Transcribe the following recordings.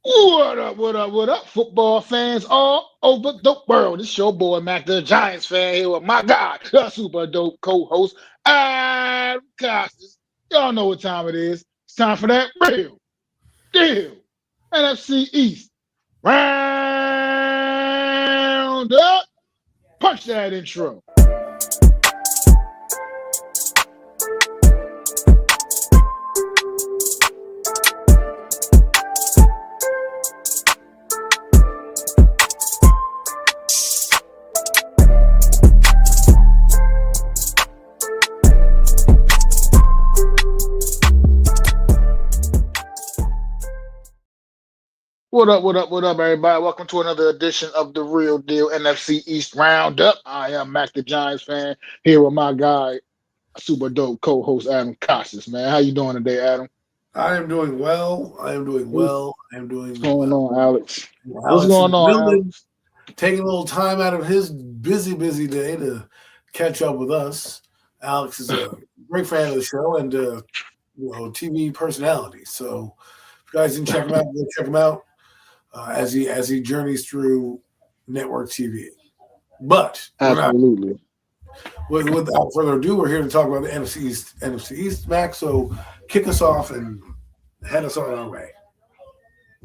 What up, what up, what up, football fans all over the world? It's your boy, Mac the Giants fan, here with my guy, the super dope co-host, Adam Costas. Y'all know what time it is. It's time for that real deal NFC East round up. Punch that intro. What up, what up, what up, everybody? Welcome to another edition of the Real Deal NFC East Roundup. I am Mac the Giants fan, here with my guy, super dope co-host Adam Costas, man. How you doing today, Adam? I am doing well. I am doing What's well. I am doing going well. on, Alex? What's Alex is going on, building, Alex? taking a little time out of his busy day to catch up with us. Alex is a great fan of the show and TV personality. So, if you guys didn't check him out, go check him out as he journeys through network TV. But we're not. Absolutely. Without further ado, we're here to talk about the NFC East, Max. So, kick us off and head us on our way.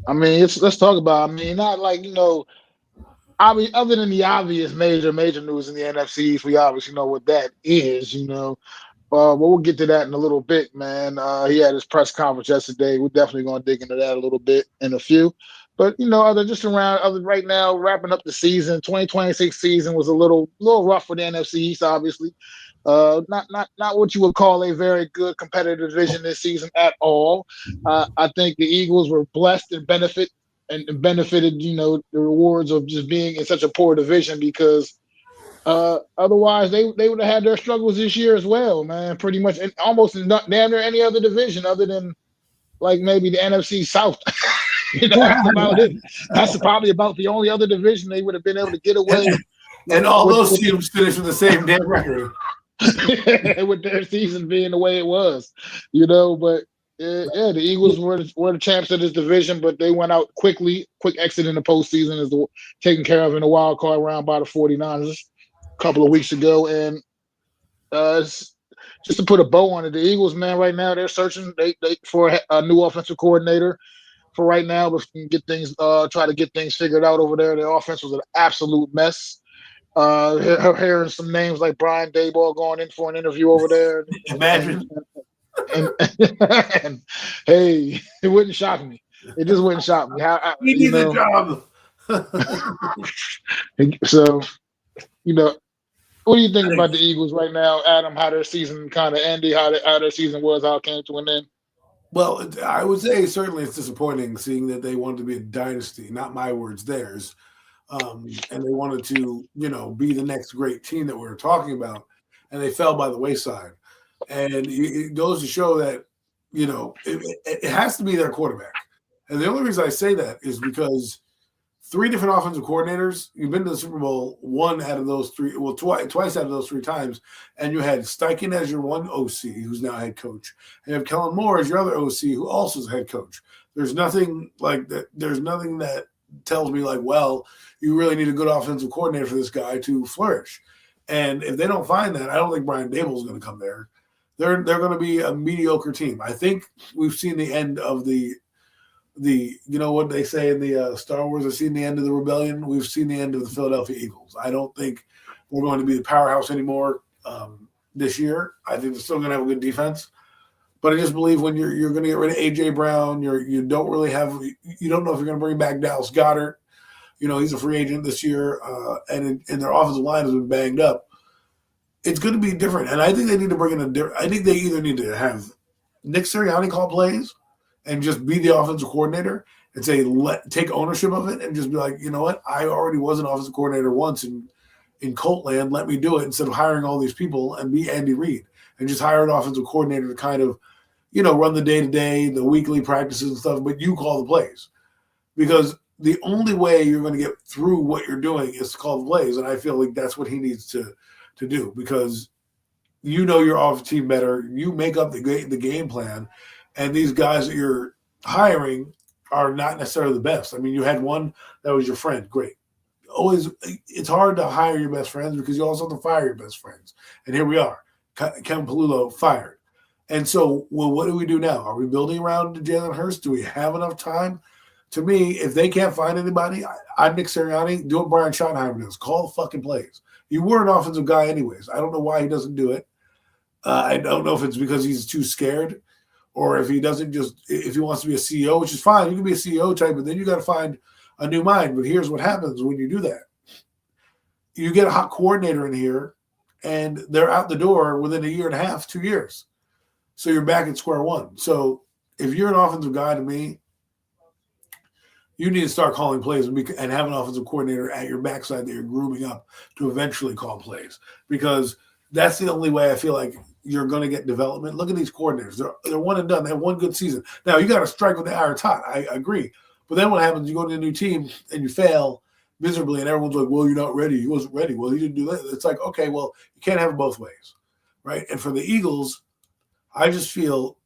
I mean, let's talk about. I mean, not like I mean, other than the obvious major news in the NFC East, we obviously know what that is. But we'll get to that in a little bit, man. He had his press conference yesterday. We're definitely going to dig into that a little bit in a few. But other right now, wrapping up the season, 2026 season was a little rough for the NFC East, obviously. Not what you would call a very good competitive division this season at all. I think the Eagles were blessed and benefited, the rewards of just being in such a poor division because otherwise, they would have had their struggles this year as well, man. Pretty much, and almost in damn near any other division other than like maybe the NFC South. That's about it. That's probably about the only other division they would have been able to get away And all with, those teams finished with the same damn record. with their season being the way it was, But yeah, the Eagles were the champs of this division, but they went out quick exit in the postseason is taken care of in the wild card round by the 49ers a couple of weeks ago. And just to put a bow on it, the Eagles, man, right now they're searching they for a new offensive coordinator for right now, but get things try to get things figured out over there. Their offense was an absolute mess. Hearing some names like Brian Daboll going in for an interview over there. Imagine. And hey, it wouldn't shock me. It just wouldn't shock me. He needs a job. So, what do you think about the Eagles right now, Adam? How their season kind of ended, how their season was, how it came to an end? Well, I would say certainly it's disappointing seeing that they wanted to be a dynasty, not my words, theirs. And they wanted to, be the next great team that we were talking about, and they fell by the wayside. And it goes to show that, it has to be their quarterback. And the only reason I say that is because 3 different offensive coordinators, you've been to the Super Bowl one out of those 3, well, twice out of those 3 times, and you had Steichen as your one OC, who's now head coach, and you have Kellen Moore as your other OC, who also is head coach. There's nothing like that. There's nothing that tells me like, well, you really need a good offensive coordinator for this guy to flourish. And if they don't find that, I don't think Brian Dable is going to come there. They're going to be a mediocre team. I think we've seen the end of the what they say in the Star Wars, I've seen the end of the rebellion. We've seen the end of the Philadelphia Eagles. I don't think we're going to be the powerhouse anymore this year. I think they're still going to have a good defense. But I just believe when you're going to get rid of A.J. Brown, you don't know if you're going to bring back Dallas Goedert. He's a free agent this year, and their offensive line has been banged up. It's going to be different, and I think they need to bring in I think they either need to have Nick Sirianni call plays and just be the offensive coordinator and say take ownership of it and just be like, you know what, I already was an offensive coordinator once in Colt land. Let me do it instead of hiring all these people and be Andy Reid and just hire an offensive coordinator to kind of run the day-to-day, the weekly practices and stuff, but you call the plays. Because the only way you're going to get through what you're doing is to call the plays, and I feel like that's what he needs to do because your offensive team better. You make up the game plan, and these guys that you're hiring are not necessarily the best. I mean, you had one that was your friend, great. Always, it's hard to hire your best friends because you also have to fire your best friends. And here we are, Kevin Palullo fired. And so, well, what do we do now? Are we building around Jalen Hurts? Do we have enough time? To me, if they can't find anybody, I'm Nick Sirianni. Do what Brian Schottenheimer does. Call the fucking plays. You were an offensive guy anyways. I don't know why he doesn't do it. I don't know if it's because he's too scared or if he doesn't if he wants to be a CEO, which is fine. You can be a CEO type, but then you got to find a new mind. But here's what happens when you do that. You get a hot coordinator in here, and they're out the door within a year and a half, 2 years. So you're back at square one. So if you're an offensive guy to me, you need to start calling plays and have an offensive coordinator at your backside that you're grooming up to eventually call plays. Because that's the only way I feel like you're going to get development. Look at these coordinators. They're one and done. They have one good season. Now, you got to strike when the iron's hot. I agree. But then what happens, you go to a new team and you fail miserably, and everyone's like, well, you're not ready. He wasn't ready. Well, he didn't do that. It's like, okay, well, you can't have it both ways, right? And for the Eagles, I just feel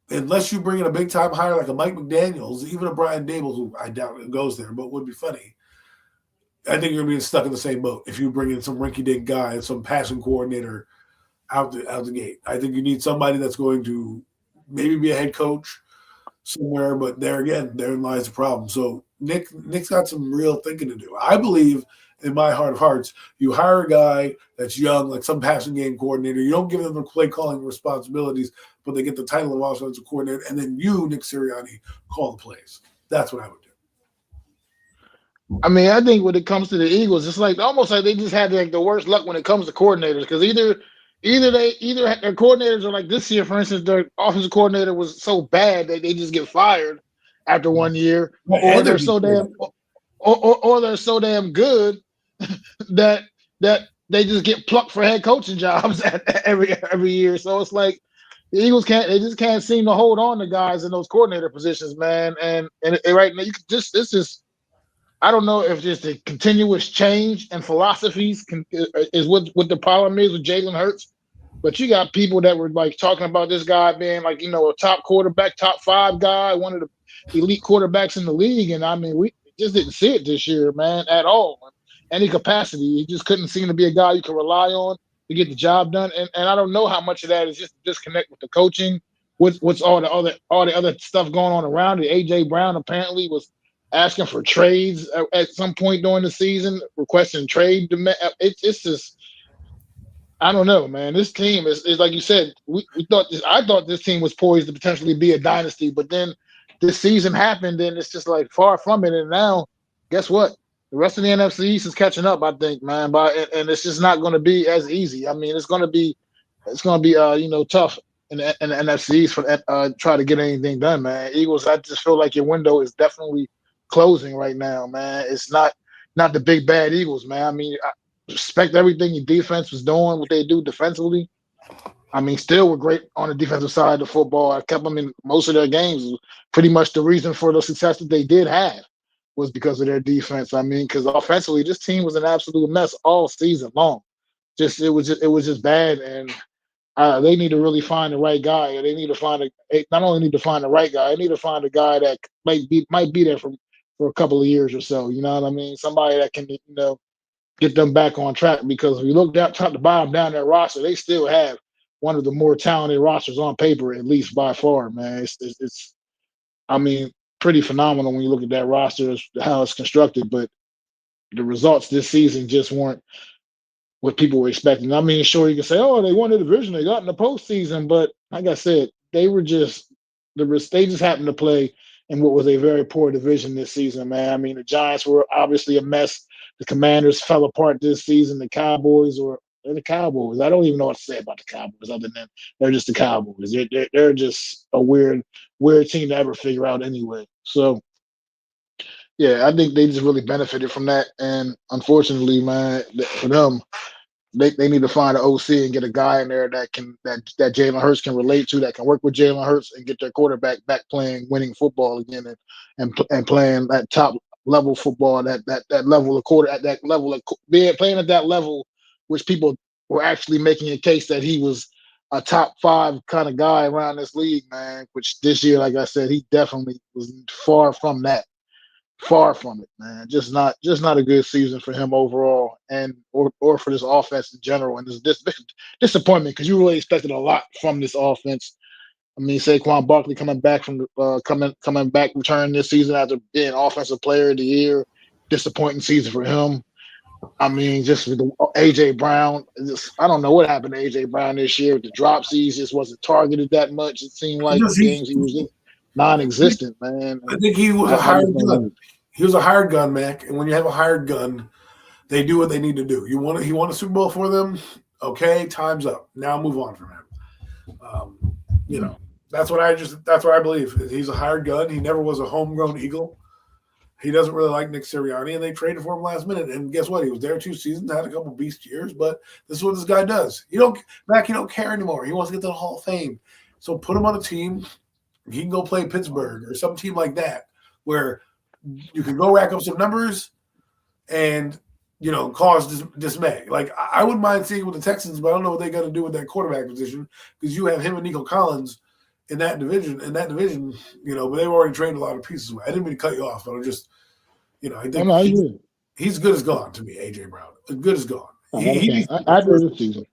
unless you bring in a big-time hire like a Mike McDaniels, even a Brian Dable, who I doubt goes there, but would be funny, I think you're being stuck in the same boat if you bring in some rinky-dink guy, some passing coordinator out the gate. I think you need somebody that's going to maybe be a head coach somewhere, but therein lies the problem. So Nick's got some real thinking to do. I believe in my heart of hearts, you hire a guy that's young, like some passing game coordinator. You don't give them the play calling responsibilities, but they get the title of offensive coordinator, and then you, Nick Sirianni, call the plays. That's what I would do. I mean, I think when it comes to the Eagles, it's like almost like they just had like the worst luck when it comes to coordinators because either their coordinators are like this year, for instance, their offensive coordinator was so bad that they just get fired after 1 year, or they're so damn or they're so damn good that they just get plucked for head coaching jobs every year. So it's like the Eagles can't seem to hold on to guys in those coordinator positions, man. And right now this is I don't know if just a continuous change in philosophies is what the problem is with Jalen Hurts. But you got people that were like talking about this guy being like, a top quarterback, top 5 guy, one of the elite quarterbacks in the league. And I mean, we just didn't see it this year, man, at all. Any capacity. He just couldn't seem to be a guy you can rely on to get the job done. And I don't know how much of that is just a disconnect with the coaching, what's all the other stuff going on around it. AJ Brown apparently was asking for trades at some point during the season, requesting trade. It's just, I don't know, man. This team is like you said. I thought this team was poised to potentially be a dynasty, but then this season happened, and it's just like far from it. And now, guess what? The rest of the NFC East is catching up, I think, man. And it's just not going to be as easy. I mean, it's going to be tough in the NFC East for try to get anything done, man. Eagles, I just feel like your window is definitely closing right now, man. It's not the big bad Eagles, man. I mean, I respect everything your defense was doing, what they do defensively. I mean, still were great on the defensive side of the football. I kept them in most of their games. Pretty much the reason for the success that they did have was because of their defense. I mean, because offensively, this team was an absolute mess all season long. It was just bad, and they need to really find the right guy. They need to not only need to find the right guy, they need to find a guy that might be there for a couple of years or so. You know what I mean? Somebody that can get them back on track, because if you look down top to bottom down their roster, they still have one of the more talented rosters on paper, at least by far, man. It's I mean, pretty phenomenal when you look at that roster, how it's constructed, but the results this season just weren't what people were expecting. I mean, sure, you can say, oh, they won the division, they got in the postseason, but like I said, they just happened to play in what was a very poor division this season, man. I mean, the Giants were obviously a mess. The Commanders fell apart this season. They're the Cowboys. I don't even know what to say about the Cowboys other than they're just the Cowboys. They're just a weird team to ever figure out anyway. So, yeah, I think they just really benefited from that. And unfortunately, man, for them, they need to find an OC and get a guy in there that Jalen Hurts can relate to, that can work with Jalen Hurts and get their quarterback back playing winning football again and playing that top level football, that level of quarter at that level of playing at that level, which people were actually making a case that he was a top 5 kind of guy around this league, man. Which this year, like I said, he definitely was far from that. Far from it, man. Just not a good season for him overall, and or for this offense in general. And this disappointment because you really expected a lot from this offense. I mean, Saquon Barkley coming back from coming back, returning this season after being Offensive Player of the Year. Disappointing season for him. I mean, just with the AJ Brown, I don't know what happened to AJ Brown this year. The dropsies just wasn't targeted that much. It seemed like the games he was in, non-existent, man. I think he was a hired gun. He was a hired gun, Mac. And when you have a hired gun, they do what they need to do. He won a Super Bowl for them. Okay, time's up. Now move on from him. You know, that's what I believe. He's a hired gun. He never was a homegrown Eagle. He doesn't really like Nick Sirianni, and they traded for him last minute. And guess what? He was there 2 seasons, had a couple beast years, but this is what this guy does. He don't care anymore. He wants to get to the Hall of Fame. So put him on a team. He can go play Pittsburgh or some team like that where you can go rack up some numbers and, cause dismay. Like, I wouldn't mind seeing with the Texans, but I don't know what they got to do with that quarterback position because you have him and Nico Collins in that division, but they've already traded a lot of pieces away. I didn't mean to cut you off, but I'm just, I think he's good as gone to me, AJ Brown. Good as gone. After this season.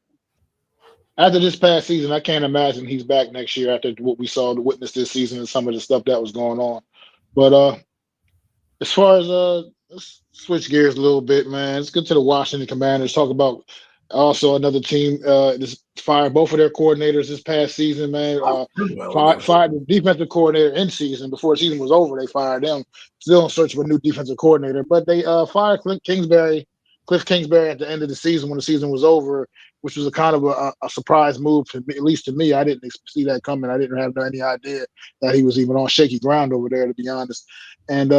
After this past season, I can't imagine he's back next year after what we saw to witness this season and some of the stuff that was going on. But as far as let's switch gears a little bit, man. Let's get to the Washington Commanders. Talk about also another team just fired both of their coordinators this past season, man. Fired the defensive coordinator in season. Before the season was over, they fired them. Still in search of a new defensive coordinator. But they fired Cliff Kingsbury at the end of the season when the season was over, which was a kind of a surprise move, at least to me. I didn't see that coming. I didn't have any idea that he was even on shaky ground over there, to be honest. And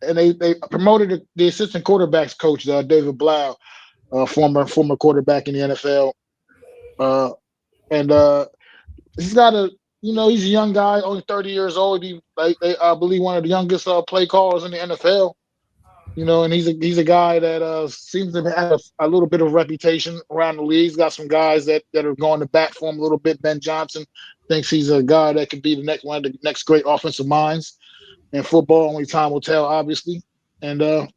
they promoted the assistant quarterbacks coach, David Blau, former quarterback in the NFL. He's got he's a young guy, only 30 years old. I believe one of the youngest play callers in the NFL. And he's a guy that seems to have a little bit of reputation around the league. He's got some guys that are going to bat for him a little bit. Ben Johnson thinks he's a guy that could be one of the next great offensive minds in football. Only time will tell, obviously. And I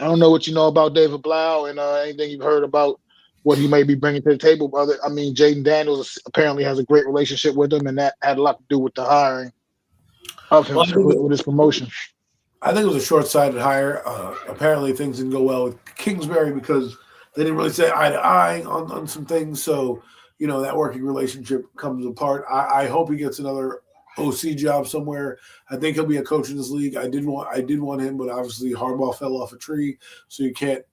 don't know what you know about David Blau and anything you've heard about what he may be bringing to the table. Jaden Daniels apparently has a great relationship with him, and that had a lot to do with the hiring of him with his promotion. I think it was a short-sighted hire. Apparently things didn't go well with Kingsbury because they didn't really say eye to eye on some things. So, that working relationship comes apart. I hope he gets another OC job somewhere. I think he'll be a coach in this league. I did want him, but obviously Harbaugh fell off a tree. So you can't,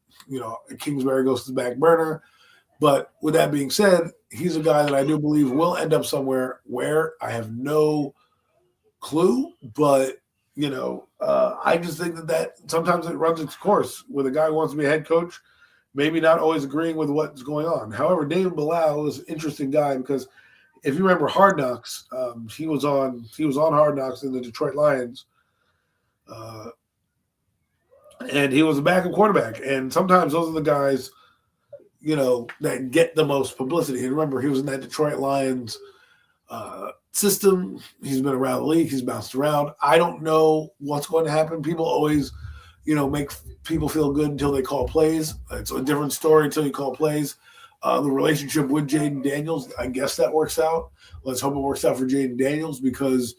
Kingsbury goes to the back burner. But with that being said, he's a guy that I do believe will end up somewhere where I have no clue, but I just think that sometimes it runs its course with a guy who wants to be a head coach, maybe not always agreeing with what's going on. However, David Blau is an interesting guy because if you remember Hard Knocks, he was on Hard Knocks in the Detroit Lions, and he was a backup quarterback. And sometimes those are the guys, that get the most publicity. And remember, he was in that Detroit Lions system. He's been around the league. He's bounced around. I don't know what's going to happen. People always, make people feel good until they call plays. It's a different story until you call plays. The relationship with Jaden Daniels, I guess that works out. Let's hope it works out for Jaden Daniels because,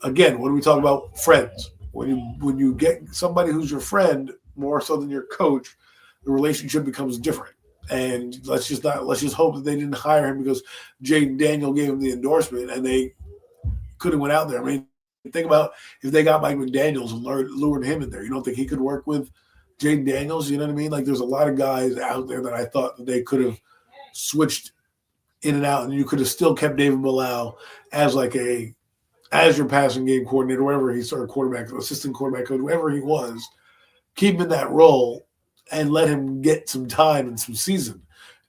again, when we talk about friends, when you get somebody who's your friend more so than your coach, the relationship becomes different. And let's just hope that they didn't hire him because Jaden Daniel gave him the endorsement and they could have went out there. I mean, think about if they got Mike McDaniels and lured him in there. You don't think he could work with Jaden Daniels? You know what I mean? Like there's a lot of guys out there that I thought that they could have switched in and out, and you could have still kept David Blau as your passing game coordinator, wherever he started, quarterback, assistant quarterback coach, wherever he was, keep him in that role and let him get some time and some season.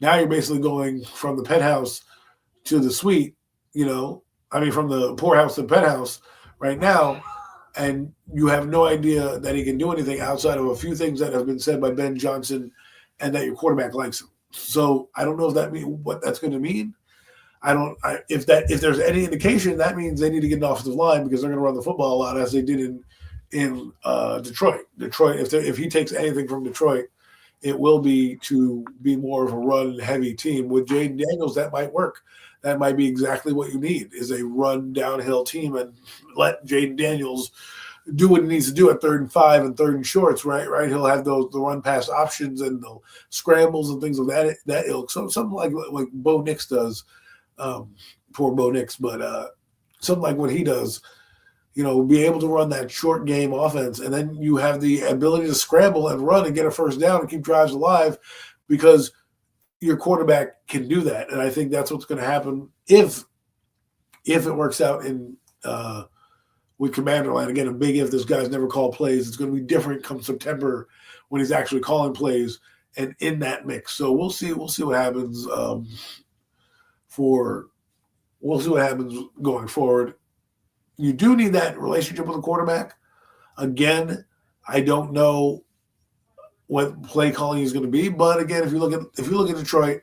Now you're basically going from the penthouse to the suite, from the poorhouse to the penthouse right now, and you have no idea that he can do anything outside of a few things that have been said by Ben Johnson and that your quarterback likes him. So I don't know if what that's going to mean. If there's any indication, that means they need to get an offensive line because they're going to run the football a lot as they did in Detroit. If he takes anything from Detroit, it will be to be more of a run heavy team. With Jaden Daniels, that might work. That might be exactly what you need is a run downhill team and let Jaden Daniels do what he needs to do at 3rd and 5 and 3rd and shorts, right? He'll have the run pass options and the scrambles and things of that ilk. So something like Bo Nix does. Poor Bo Nix, but something like what he does, be able to run that short game offense, and then you have the ability to scramble and run and get a first down and keep drives alive because your quarterback can do that. And I think that's what's going to happen if it works out in with Commander Line. Again, a big if. This guy's never called plays. It's going to be different come September when he's actually calling plays and in that mix. So we'll see what happens we'll see what happens going forward. You do need that relationship with the quarterback. Again, I don't know what play calling is going to be, but again, if you look at Detroit,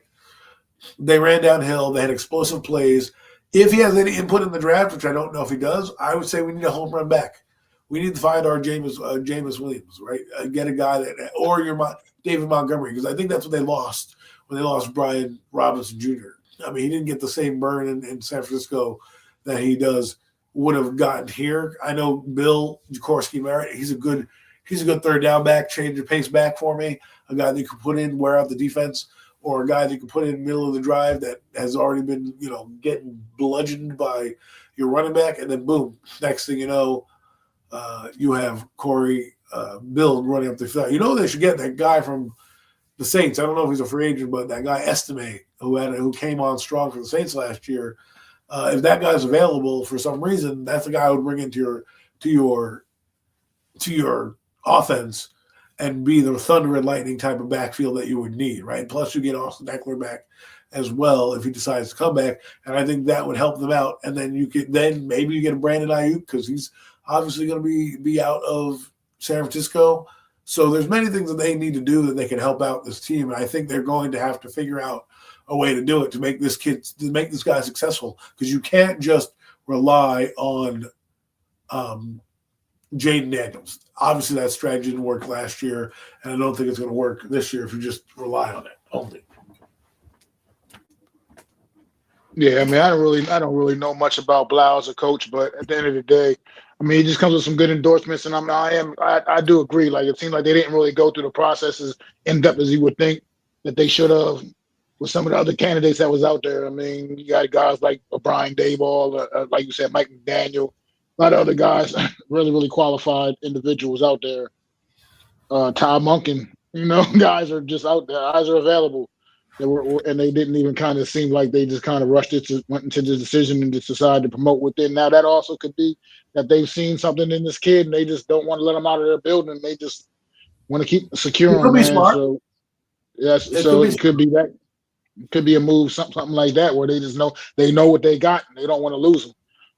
they ran downhill. They had explosive plays. If he has any input in the draft, which I don't know if he does, I would say we need a home run back. We need to find our Jameis Williams, right? Get a guy or your David Montgomery, because I think that's what they lost when they lost Brian Robinson Jr. I mean, he didn't get the same burn in San Francisco that he would have gotten here. I know Bill Jaworski Merritt, he's a good 3rd down back, change the pace back for me, a guy that you can put in, wear out the defense, or a guy that you can put in the middle of the drive that has already been, getting bludgeoned by your running back, and then boom, next thing you know, you have Corey Bill running up the field. They should get that guy from the Saints. I don't know if he's a free agent, but that guy Estime, who came on strong for the Saints last year, if that guy's available for some reason, that's the guy I would bring into your offense and be the thunder and lightning type of backfield that you would need, right? Plus, you get Austin Eckler back as well if he decides to come back, and I think that would help them out. And then maybe you get a Brandon Ayuk because he's obviously going to be out of San Francisco. So there's many things that they need to do that they can help out this team, and I think they're going to have to figure out a way to do it to make this guy successful, because you can't just rely on Jaden Daniels. Obviously, that strategy didn't work last year, and I don't think it's going to work this year if you just rely on it only. Yeah, I mean, I don't really know much about Blau as a coach, but at the end of the day, I mean, he just comes with some good endorsements, and I do agree. Like, it seemed like they didn't really go through the processes in depth as you would think that they should have with some of the other candidates that was out there. I mean, you got guys like Brian Daboll, like you said, Mike McDaniel, a lot of other guys, really, really qualified individuals out there. Todd Monken, guys are just out there. Eyes are available. And they didn't even kind of seem like they just kind of went into the decision and just decided to promote within. Now, that also could be that they've seen something in this kid and they just don't want to let him out of their building. They just want to keep securing him, man. Smart. So, yes, it could be that. It could be a move, something like that, where they just know what they got and they don't want to lose them.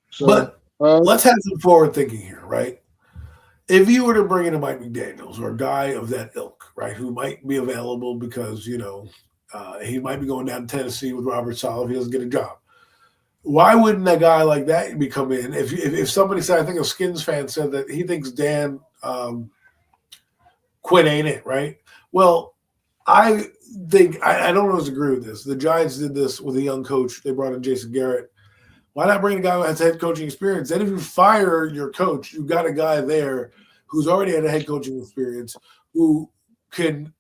So, but let's have some forward thinking here, right? If you were to bring in a Mike McDaniels or a guy of that ilk, right, who might be available because, he might be going down to Tennessee with Robert Saleh if he doesn't get a job. Why wouldn't a guy like that be coming in? If somebody said, I think a Skins fan said that he thinks Dan Quinn ain't it, right? Well, I think I don't always agree with this. The Giants did this with a young coach. They brought in Jason Garrett. Why not bring a guy who has head coaching experience? Then if you fire your coach, you've got a guy there who's already had a head coaching experience, who can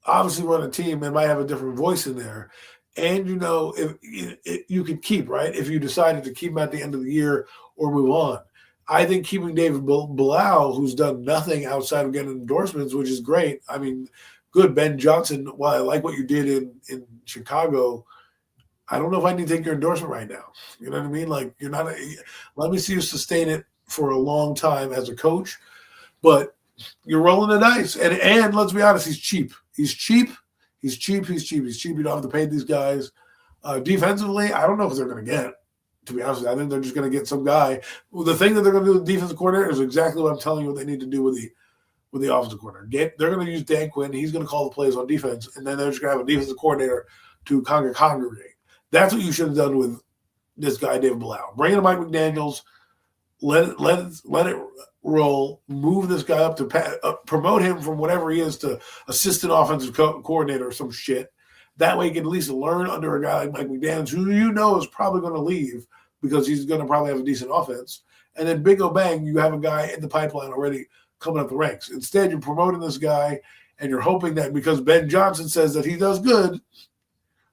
obviously run a team and might have a different voice in there. And, if you could keep, right, if you decided to keep him at the end of the year or move on. I think keeping David Blau, who's done nothing outside of getting endorsements, which is great. I mean, good. Ben Johnson, while I like what you did in Chicago, I don't know if I need to take your endorsement right now. You know what I mean? Like, you're not let me see you sustain it for a long time as a coach, but you're rolling the dice. And let's be honest, he's cheap. He's cheap. You don't have to pay these guys. Defensively, I don't know if they're going to get, to be honest with you. I think they're just going to get some guy. Well, the thing that they're going to do with the defensive coordinator is exactly what I'm telling you what they need to do with the offensive coordinator. They're going to use Dan Quinn. He's going to call the plays on defense, and then they're just going to have a defensive coordinator to congregate. That's what you should have done with this guy, David Blau. Bring in Mike McDaniels, let it roll, move this guy up to promote him from whatever he is to assistant offensive coordinator or some shit. That way he can at least learn under a guy like Mike McDaniels, who you know is probably going to leave because he's going to probably have a decent offense. And then big bang, you have a guy in the pipeline already coming up the ranks. Instead, you're promoting this guy, and you're hoping that because Ben Johnson says that he does good,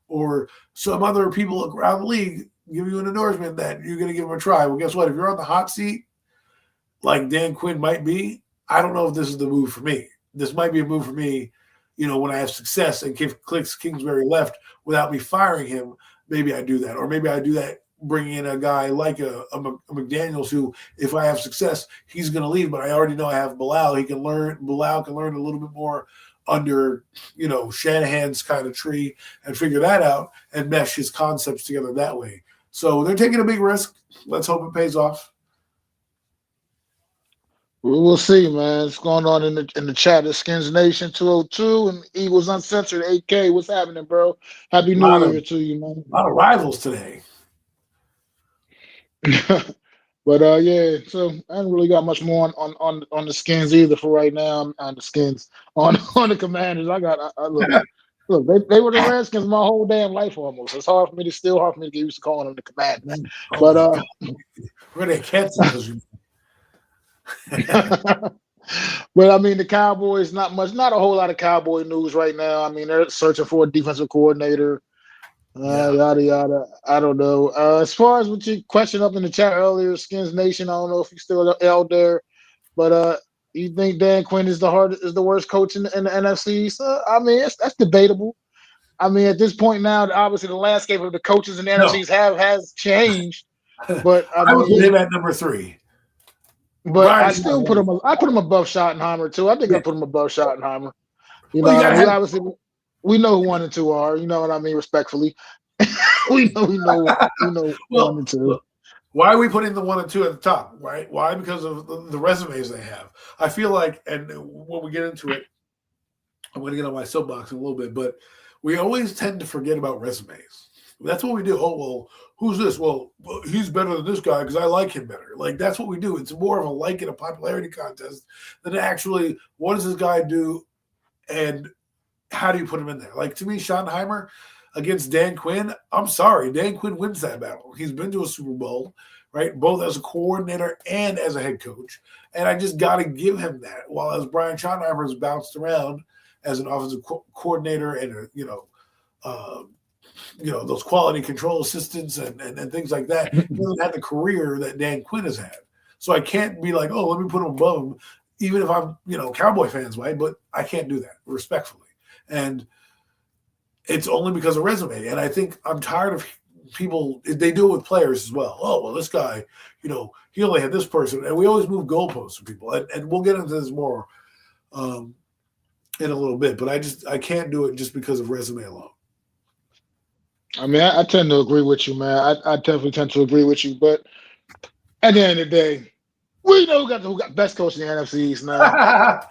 or some other people around the league give you an endorsement that you're going to give him a try. Well, guess what? If you're on the hot seat, like Dan Quinn might be, I don't know if this is the move for me. This might be a move for me, when I have success and Cliff Kingsbury left without me firing him. Maybe I do that. Or maybe I do that bringing in a guy like a McDaniels who, if I have success, he's going to leave. But I already know I have Bilal. Bilal can learn a little bit more under, Shanahan's kind of tree and figure that out and mesh his concepts together that way. So they're taking a big risk. Let's hope it pays off. We'll see, man. What's going on in the chat? Of Skins Nation 202 and Eagles Uncensored 8K. What's happening, bro? Happy New Year to you, man. A lot of rivals today. But yeah, so I haven't really got much more on the Skins either for right now. On the Skins, on the Commanders, I look. They were the Redskins my whole damn life almost. It's hard for me to get used to calling them the Commanders. But where they can't see. But I mean, the Cowboys, not a whole lot of Cowboy news right now. I mean, they're searching for a defensive coordinator. Yada yada. I don't know. As far as what you questioned up in the chat earlier, Skins Nation, I don't know if you're still out there, but you think Dan Quinn is the worst coach in the NFC? So, I mean, that's debatable. I mean, at this point now, obviously the landscape of the coaches in the NFC has changed. But I would put him at number 3. But I still put him above Schottenheimer too. I think I put him above Schottenheimer. We know who 1 and 2 are. You know what I mean? Respectfully, we know 1 and 2. Why are we putting the 1 and 2 at the top? Right? Why? Because of the resumes they have. I feel like, and when we get into it, I'm going to get on my soapbox in a little bit, but we always tend to forget about resumes. That's what we do. Oh, well, who's this? Well, he's better than this guy because I like him better. Like, that's what we do. It's more of a like and a popularity contest than actually what does this guy do and how do you put him in there? Like, to me, Schottenheimer against Dan Quinn, I'm sorry. Dan Quinn wins that battle. He's been to a Super Bowl, right, both as a coordinator and as a head coach. And I just got to give him that. While as Brian Schottenheimer has bounced around as an offensive coordinator and, those quality control assistants and things like that. He doesn't have the career that Dan Quinn has had. So I can't be like, oh, let me put him above him, even if I'm, Cowboy fans, right? But I can't do that respectfully. And it's only because of resume. And I think I'm tired of people, they do it with players as well. Oh, well, this guy, he only had this person. And we always move goalposts for people. And we'll get into this more in a little bit. But I can't do it just because of resume alone. I mean, I tend to agree with you, man. I definitely tend to agree with you. But at the end of the day, we know who got best coach in the NFC East, man.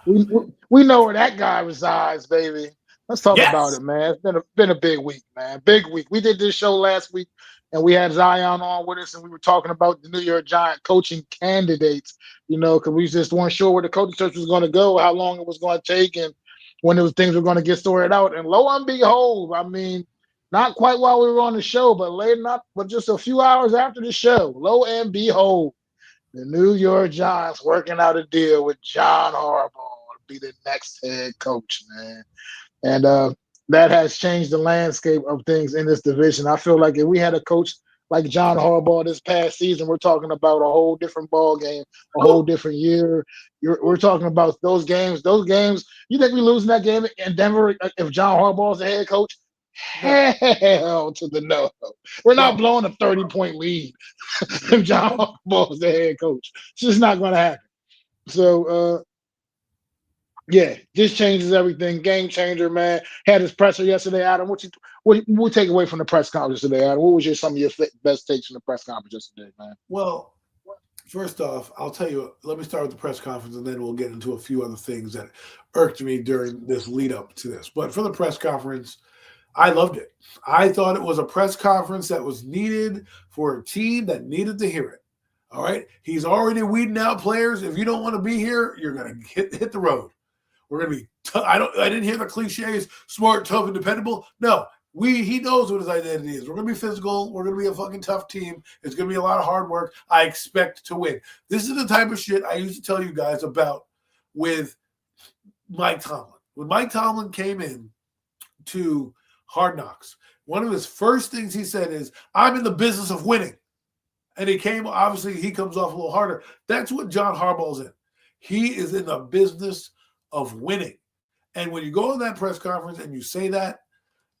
we know where that guy resides, baby. Let's talk about it, man. It's been a big week, man. Big week. We did this show last week, and we had Zion on with us, and we were talking about the New York Giants coaching candidates, because we just weren't sure where the coaching search was going to go, how long it was going to take, and when those things were going to get sorted out. And lo and behold, I mean, not quite while we were on the show, but just a few hours after the show, lo and behold, the New York Giants working out a deal with John Harbaugh to be the next head coach, man. And that has changed the landscape of things in this division. I feel like if we had a coach like John Harbaugh this past season, we're talking about a whole different ball game, a whole different year. We're talking about those games. You think we losing that game in Denver if John Harbaugh's the head coach? Hell to the no. We're not blowing a 30-point lead if John Harbaugh's the head coach. It's just not going to happen. So, this changes everything. Game changer, man. Had his presser yesterday, Adam. What we take away from the press conference today, Adam? What was some of your best takes from the press conference yesterday, man? Well, first off, I'll tell you. Let me start with the press conference, and then we'll get into a few other things that irked me during this lead up to this. But for the press conference, I loved it. I thought it was a press conference that was needed for a team that needed to hear it. All right. He's already weeding out players. If you don't want to be here, you're gonna hit the road. We're gonna be I didn't hear the cliches, smart, tough, and dependable. No. He knows what his identity is. We're gonna be physical. We're gonna be a fucking tough team. It's gonna be a lot of hard work. I expect to win. This is the type of shit I used to tell you guys about with Mike Tomlin. When Mike Tomlin came in to Hard Knocks, one of his first things he said is, I'm in the business of winning. And he comes off a little harder. That's what John Harbaugh's in. He is in the business of winning. And when you go in that press conference and you say that,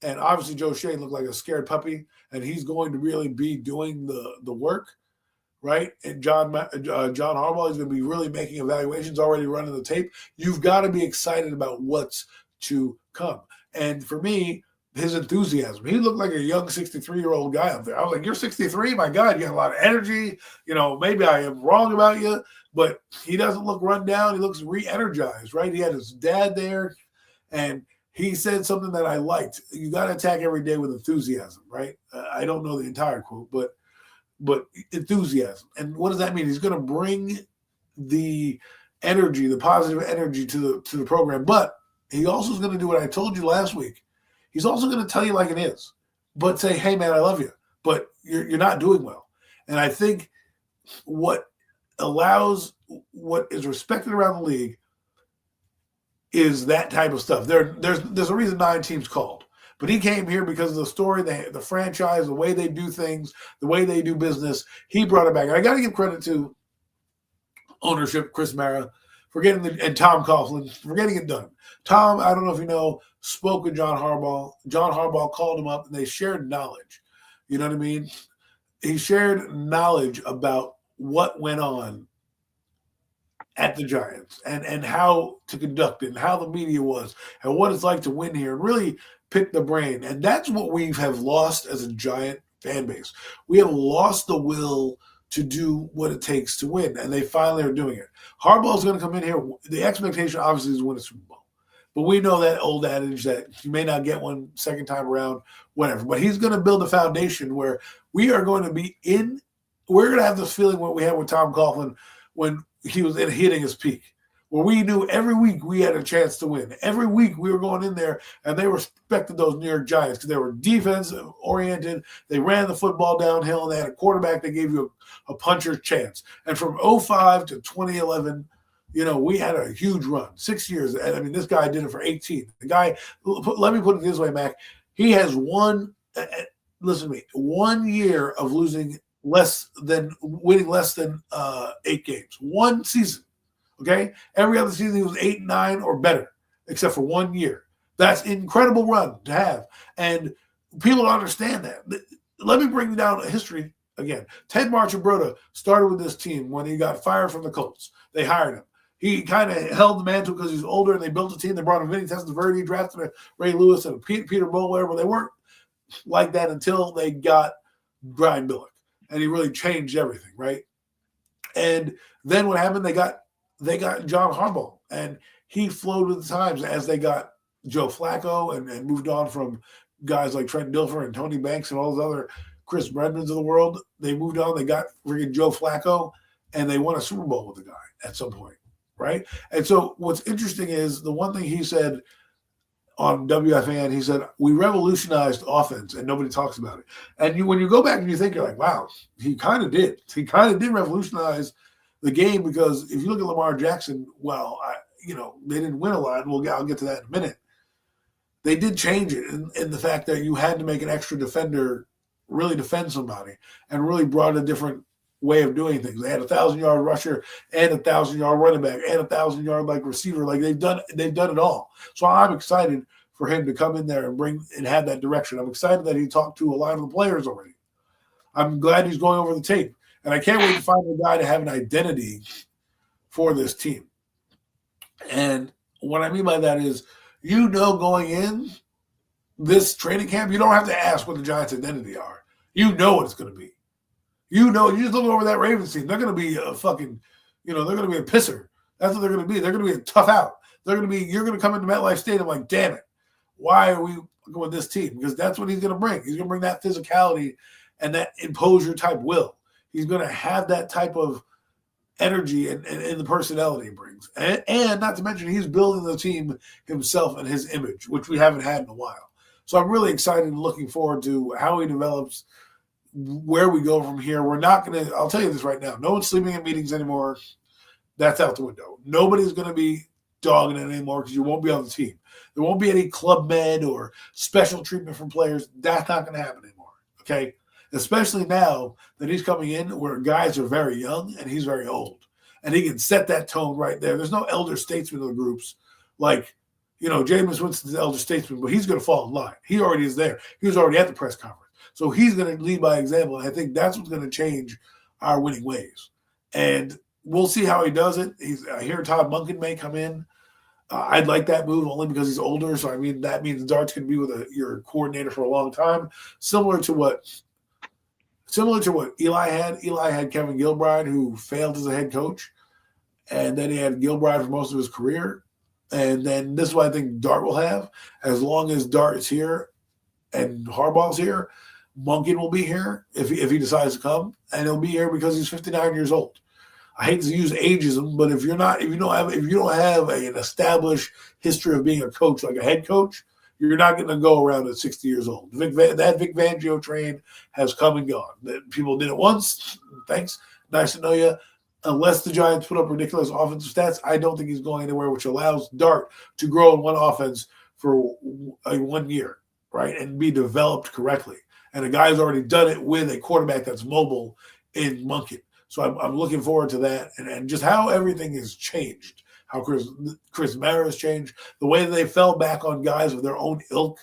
and obviously Joe Shane looked like a scared puppy, and he's going to really be doing the work, right? And John Harbaugh is going to be really making evaluations, already running the tape. You've got to be excited about what's to come. And for me, his enthusiasm. He looked like a young 63-year-old guy up there. I was like, you're 63? My God, you got a lot of energy. Maybe I am wrong about you, but he doesn't look run down. He looks re-energized, right? He had his dad there, and he said something that I liked. You got to attack every day with enthusiasm, right? I don't know the entire quote, but enthusiasm. And what does that mean? He's going to bring the energy, the positive energy to the program, but he also is going to do what I told you last week. He's also going to tell you like it is, but say, hey, man, I love you, but you're not doing well. And I think what is respected around the league is that type of stuff. There's a reason 9 teams called, but he came here because of the story, the franchise, the way they do things, the way they do business. He brought it back. And I got to give credit to ownership, Chris Mara, and Tom Coughlin for getting it done. Tom, I don't know if you know, spoke with John Harbaugh. John Harbaugh called him up, and they shared knowledge. You know what I mean? He shared knowledge about what went on at the Giants and how to conduct it and how the media was and what it's like to win here and really pick the brain. And that's what we have lost as a Giant fan base. We have lost the will to do what it takes to win, and they finally are doing it. Harbaugh's going to come in here. The expectation, obviously, is to win a Super Bowl. But we know that old adage that you may not get one second time around, whatever. But he's going to build a foundation where we are going to be we're going to have this feeling what we had with Tom Coughlin when he was hitting his peak, where we knew every week we had a chance to win. Every week we were going in there, and they respected those New York Giants because they were defense-oriented. They ran the football downhill, and they had a quarterback that gave you a puncher's chance. And from 2005 to 2011, we had a huge run, 6 years. And I mean, this guy did it for 18. The guy, let me put it this way, Mac. He has listen to me, 1 year of winning less than 8 games. One season, okay? Every other season he was 8, 9, or better, except for 1 year. That's an incredible run to have. And people don't understand that. Let me bring down a history again. Ted Marchibroda started with this team when he got fired from the Colts. They hired him. He kind of held the mantle because he's older, and they built a team. They brought in Vinny Testaverde, drafted Ray Lewis and Peter Bowl, but they weren't like that until they got Brian Billick, and he really changed everything, right? And then what happened? They got John Harbaugh, and he flowed with the times as they got Joe Flacco and moved on from guys like Trent Dilfer and Tony Banks and all those other Chris Redmonds of the world. They moved on. They got freaking Joe Flacco, and they won a Super Bowl with the guy at some point. Right. And so what's interesting is the one thing he said on WFAN, he said, we revolutionized offense and nobody talks about it. And when you go back and you think, you're like, wow, he kind of did. He kind of did revolutionize the game because if you look at Lamar Jackson, they didn't win a lot. I'll get to that in a minute. They did change it in the fact that you had to make an extra defender really defend somebody and really brought a different way of doing things. They had 1,000-yard rusher and 1,000-yard running back and 1,000-yard receiver. Like they've done it all. So I'm excited for him to come in there and have that direction. I'm excited that he talked to a lot of the players already. I'm glad he's going over the tape, and I can't wait to find a guy to have an identity for this team. And what I mean by that is, going in this training camp, you don't have to ask what the Giants' identity are. You know what it's going to be. You just look over that Ravens team. They're going to be a fucking, they're going to be a pisser. That's what they're going to be. They're going to be a tough out. You're going to come into MetLife Stadium like, damn it. Why are we with this team because that's what he's going to bring. He's going to bring that physicality and that imposer type will. He's going to have that type of energy and the personality he brings. And not to mention, he's building the team himself and his image, which we haven't had in a while. So I'm really excited and looking forward to how he develops, where we go from here. We're not going to – I'll tell you this right now. No one's sleeping in meetings anymore. That's out the window. Nobody's going to be dogging it anymore because you won't be on the team. There won't be any club med or special treatment from players. That's not going to happen anymore, okay? Especially now that he's coming in where guys are very young and he's very old. And he can set that tone right there. There's no elder statesman of the groups like, Jameis Winston's the elder statesman, but he's going to fall in line. He already is there. He was already at the press conference. So he's going to lead by example. And I think that's what's going to change our winning ways. And we'll see how he does it. I hear Todd Monken may come in. I'd like that move only because he's older. So, that means Dart's going to be with your coordinator for a long time. Similar to what Eli had. Eli had Kevin Gilbride, who failed as a head coach. And then he had Gilbride for most of his career. And then this is what I think Dart will have. As long as Dart is here and Harbaugh's here, Monken will be here if he decides to come. And he'll be here because he's 59 years old. I hate to use ageism, but if you don't have an established history of being a coach, like a head coach, you're not going to go around at 60 years old. That Vic Fangio train has come and gone. People did it once. Thanks. Nice to know you. Unless the Giants put up ridiculous offensive stats, I don't think he's going anywhere, which allows Dart to grow in one offense for 1 year, right, and be developed correctly. And a guy's already done it with a quarterback that's mobile in Monken. So I'm looking forward to that and just how everything has changed, how Chris Mara has changed, the way that they fell back on guys of their own ilk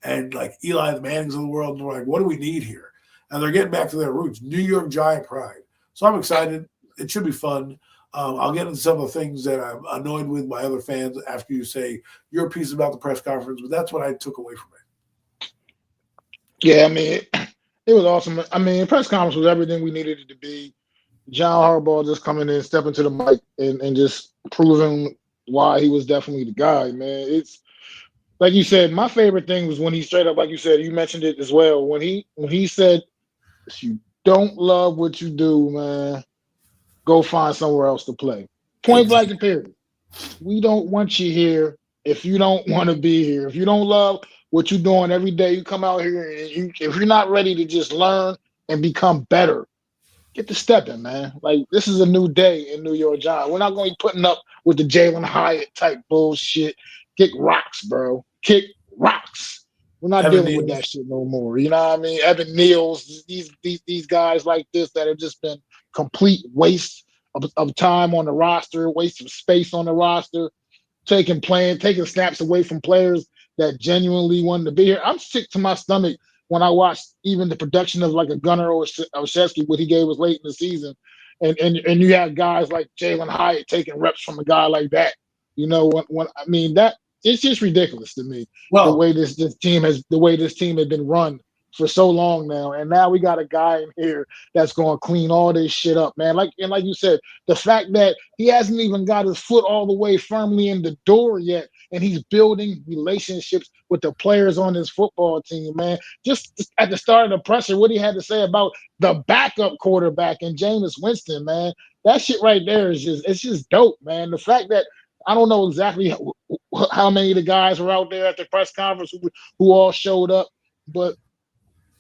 and like Eli the Mannings of the world. And they're like, what do we need here? And they're getting back to their roots, New York Giant pride. So I'm excited. It should be fun. I'll get into some of the things that I'm annoyed with by other fans after you say your piece about the press conference, but that's what I took away from it. Yeah, it was awesome. The press conference was everything we needed it to be. John Harbaugh just coming in, stepping to the mic, and just proving why he was definitely the guy, man. It's like you said, my favorite thing was when he straight up, like you said, you mentioned it as well, when he said, if you don't love what you do, man, go find somewhere else to play. Point blank and period. We don't want you here if you don't want to be here. If you don't love what you're doing every day, you come out here, and if you're not ready to just learn and become better, get to stepping, man. Like, this is a new day in New York Giants. We're not going to be putting up with the Jalen Hyatt type bullshit. Kick rocks, bro. Kick rocks. We're not dealing with that shit no more. You know what I mean? Evan Neals, these guys like this that have just been complete waste of time on the roster, waste of space on the roster, taking snaps away from players that genuinely wanted to be here. I'm sick to my stomach when I watched even the production of like a Gunnar Olszewski, what he gave us late in the season, and you have guys like Jalen Hyatt taking reps from a guy like that. That it's just ridiculous to me. Well, the way this team has been run for so long now, and now we got a guy in here that's going to clean all this shit up, man. Like you said, the fact that he hasn't even got his foot all the way firmly in the door yet, and he's building relationships with the players on his football team, man. Just at the start of the presser, what he had to say about the backup quarterback and Jameis Winston, man, that shit right there is just dope, man. The fact that I don't know exactly how many of the guys were out there at the press conference who all showed up, but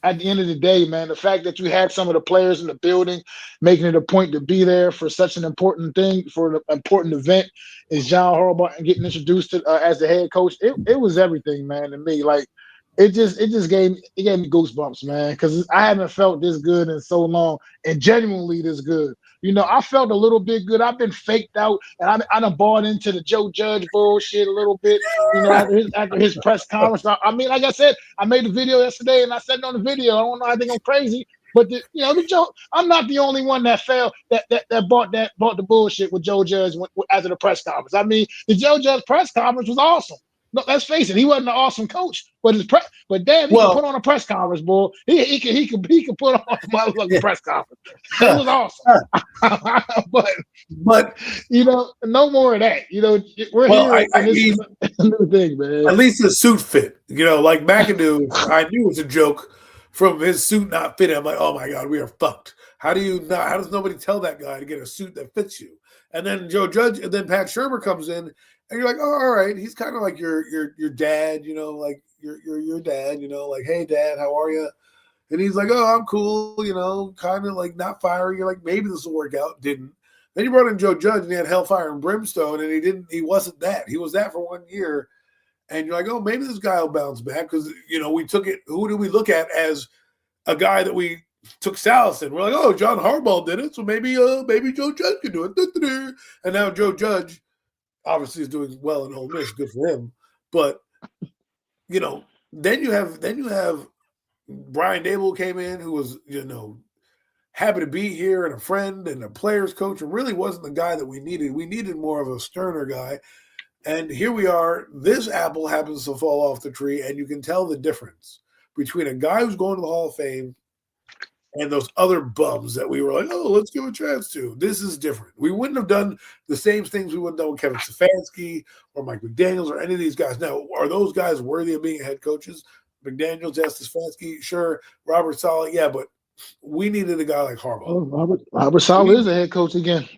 at the end of the day, man, the fact that you had some of the players in the building making it a point to be there for such an important thing, for an important event, is John Harbaugh and getting introduced to as the head coach. It was everything, man, to me. Like, it gave me goosebumps, man, because I haven't felt this good in so long, and genuinely this good. I felt a little bit good. I've been faked out, and I done bought into the Joe Judge bullshit a little bit. After his press conference. Like I said, I made a video yesterday, and I said it on the video. I don't know. I think I'm crazy, but the Joe. I'm not the only one that bought the bullshit with Joe Judge after the press conference. The Joe Judge press conference was awesome. No, let's face it, he wasn't an awesome coach, but but damn, he could put on a press conference, boy. He could put on a motherfucking press conference. It was awesome. but no more of that. We're here, and this is a new thing, man. At least the suit fit. Like McAdoo, I knew it was a joke from his suit not fitting. I'm like, oh my god, we are fucked. How does nobody tell that guy to get a suit that fits you? And then Joe Judge, and then Pat Shurmur comes in, and you're like, oh, all right, he's kind of like your dad, like your dad, like, hey dad, how are you? And he's like, oh, I'm cool, kind of like not fiery. You're like, maybe this will work out. Didn't. Then you brought in Joe Judge, and he had hellfire and brimstone, and he wasn't that. He was that for 1 year. And you're like, oh, maybe this guy will bounce back because, we took it. Who do we look at as a guy that we took solace in? We're like, oh, John Harbaugh did it, so maybe Joe Judge can do it. And now Joe Judge obviously is doing well in Ole Miss. Good for him. But, then you have Brian Dable came in, who was, happy to be here and a friend and a player's coach, and really wasn't the guy that we needed. We needed more of a sterner guy. And here we are. This apple happens to fall off the tree, and you can tell the difference between a guy who's going to the Hall of Fame and those other bums that we were like, oh, let's give a chance to. This is different. We wouldn't have done the same things we would have done with Kevin Stefanski or Mike McDaniels or any of these guys. Now, are those guys worthy of being head coaches? McDaniels, Stefanski, sure. Robert Saleh, yeah, but we needed a guy like Harbaugh. Oh, Robert Saleh is the head coach again.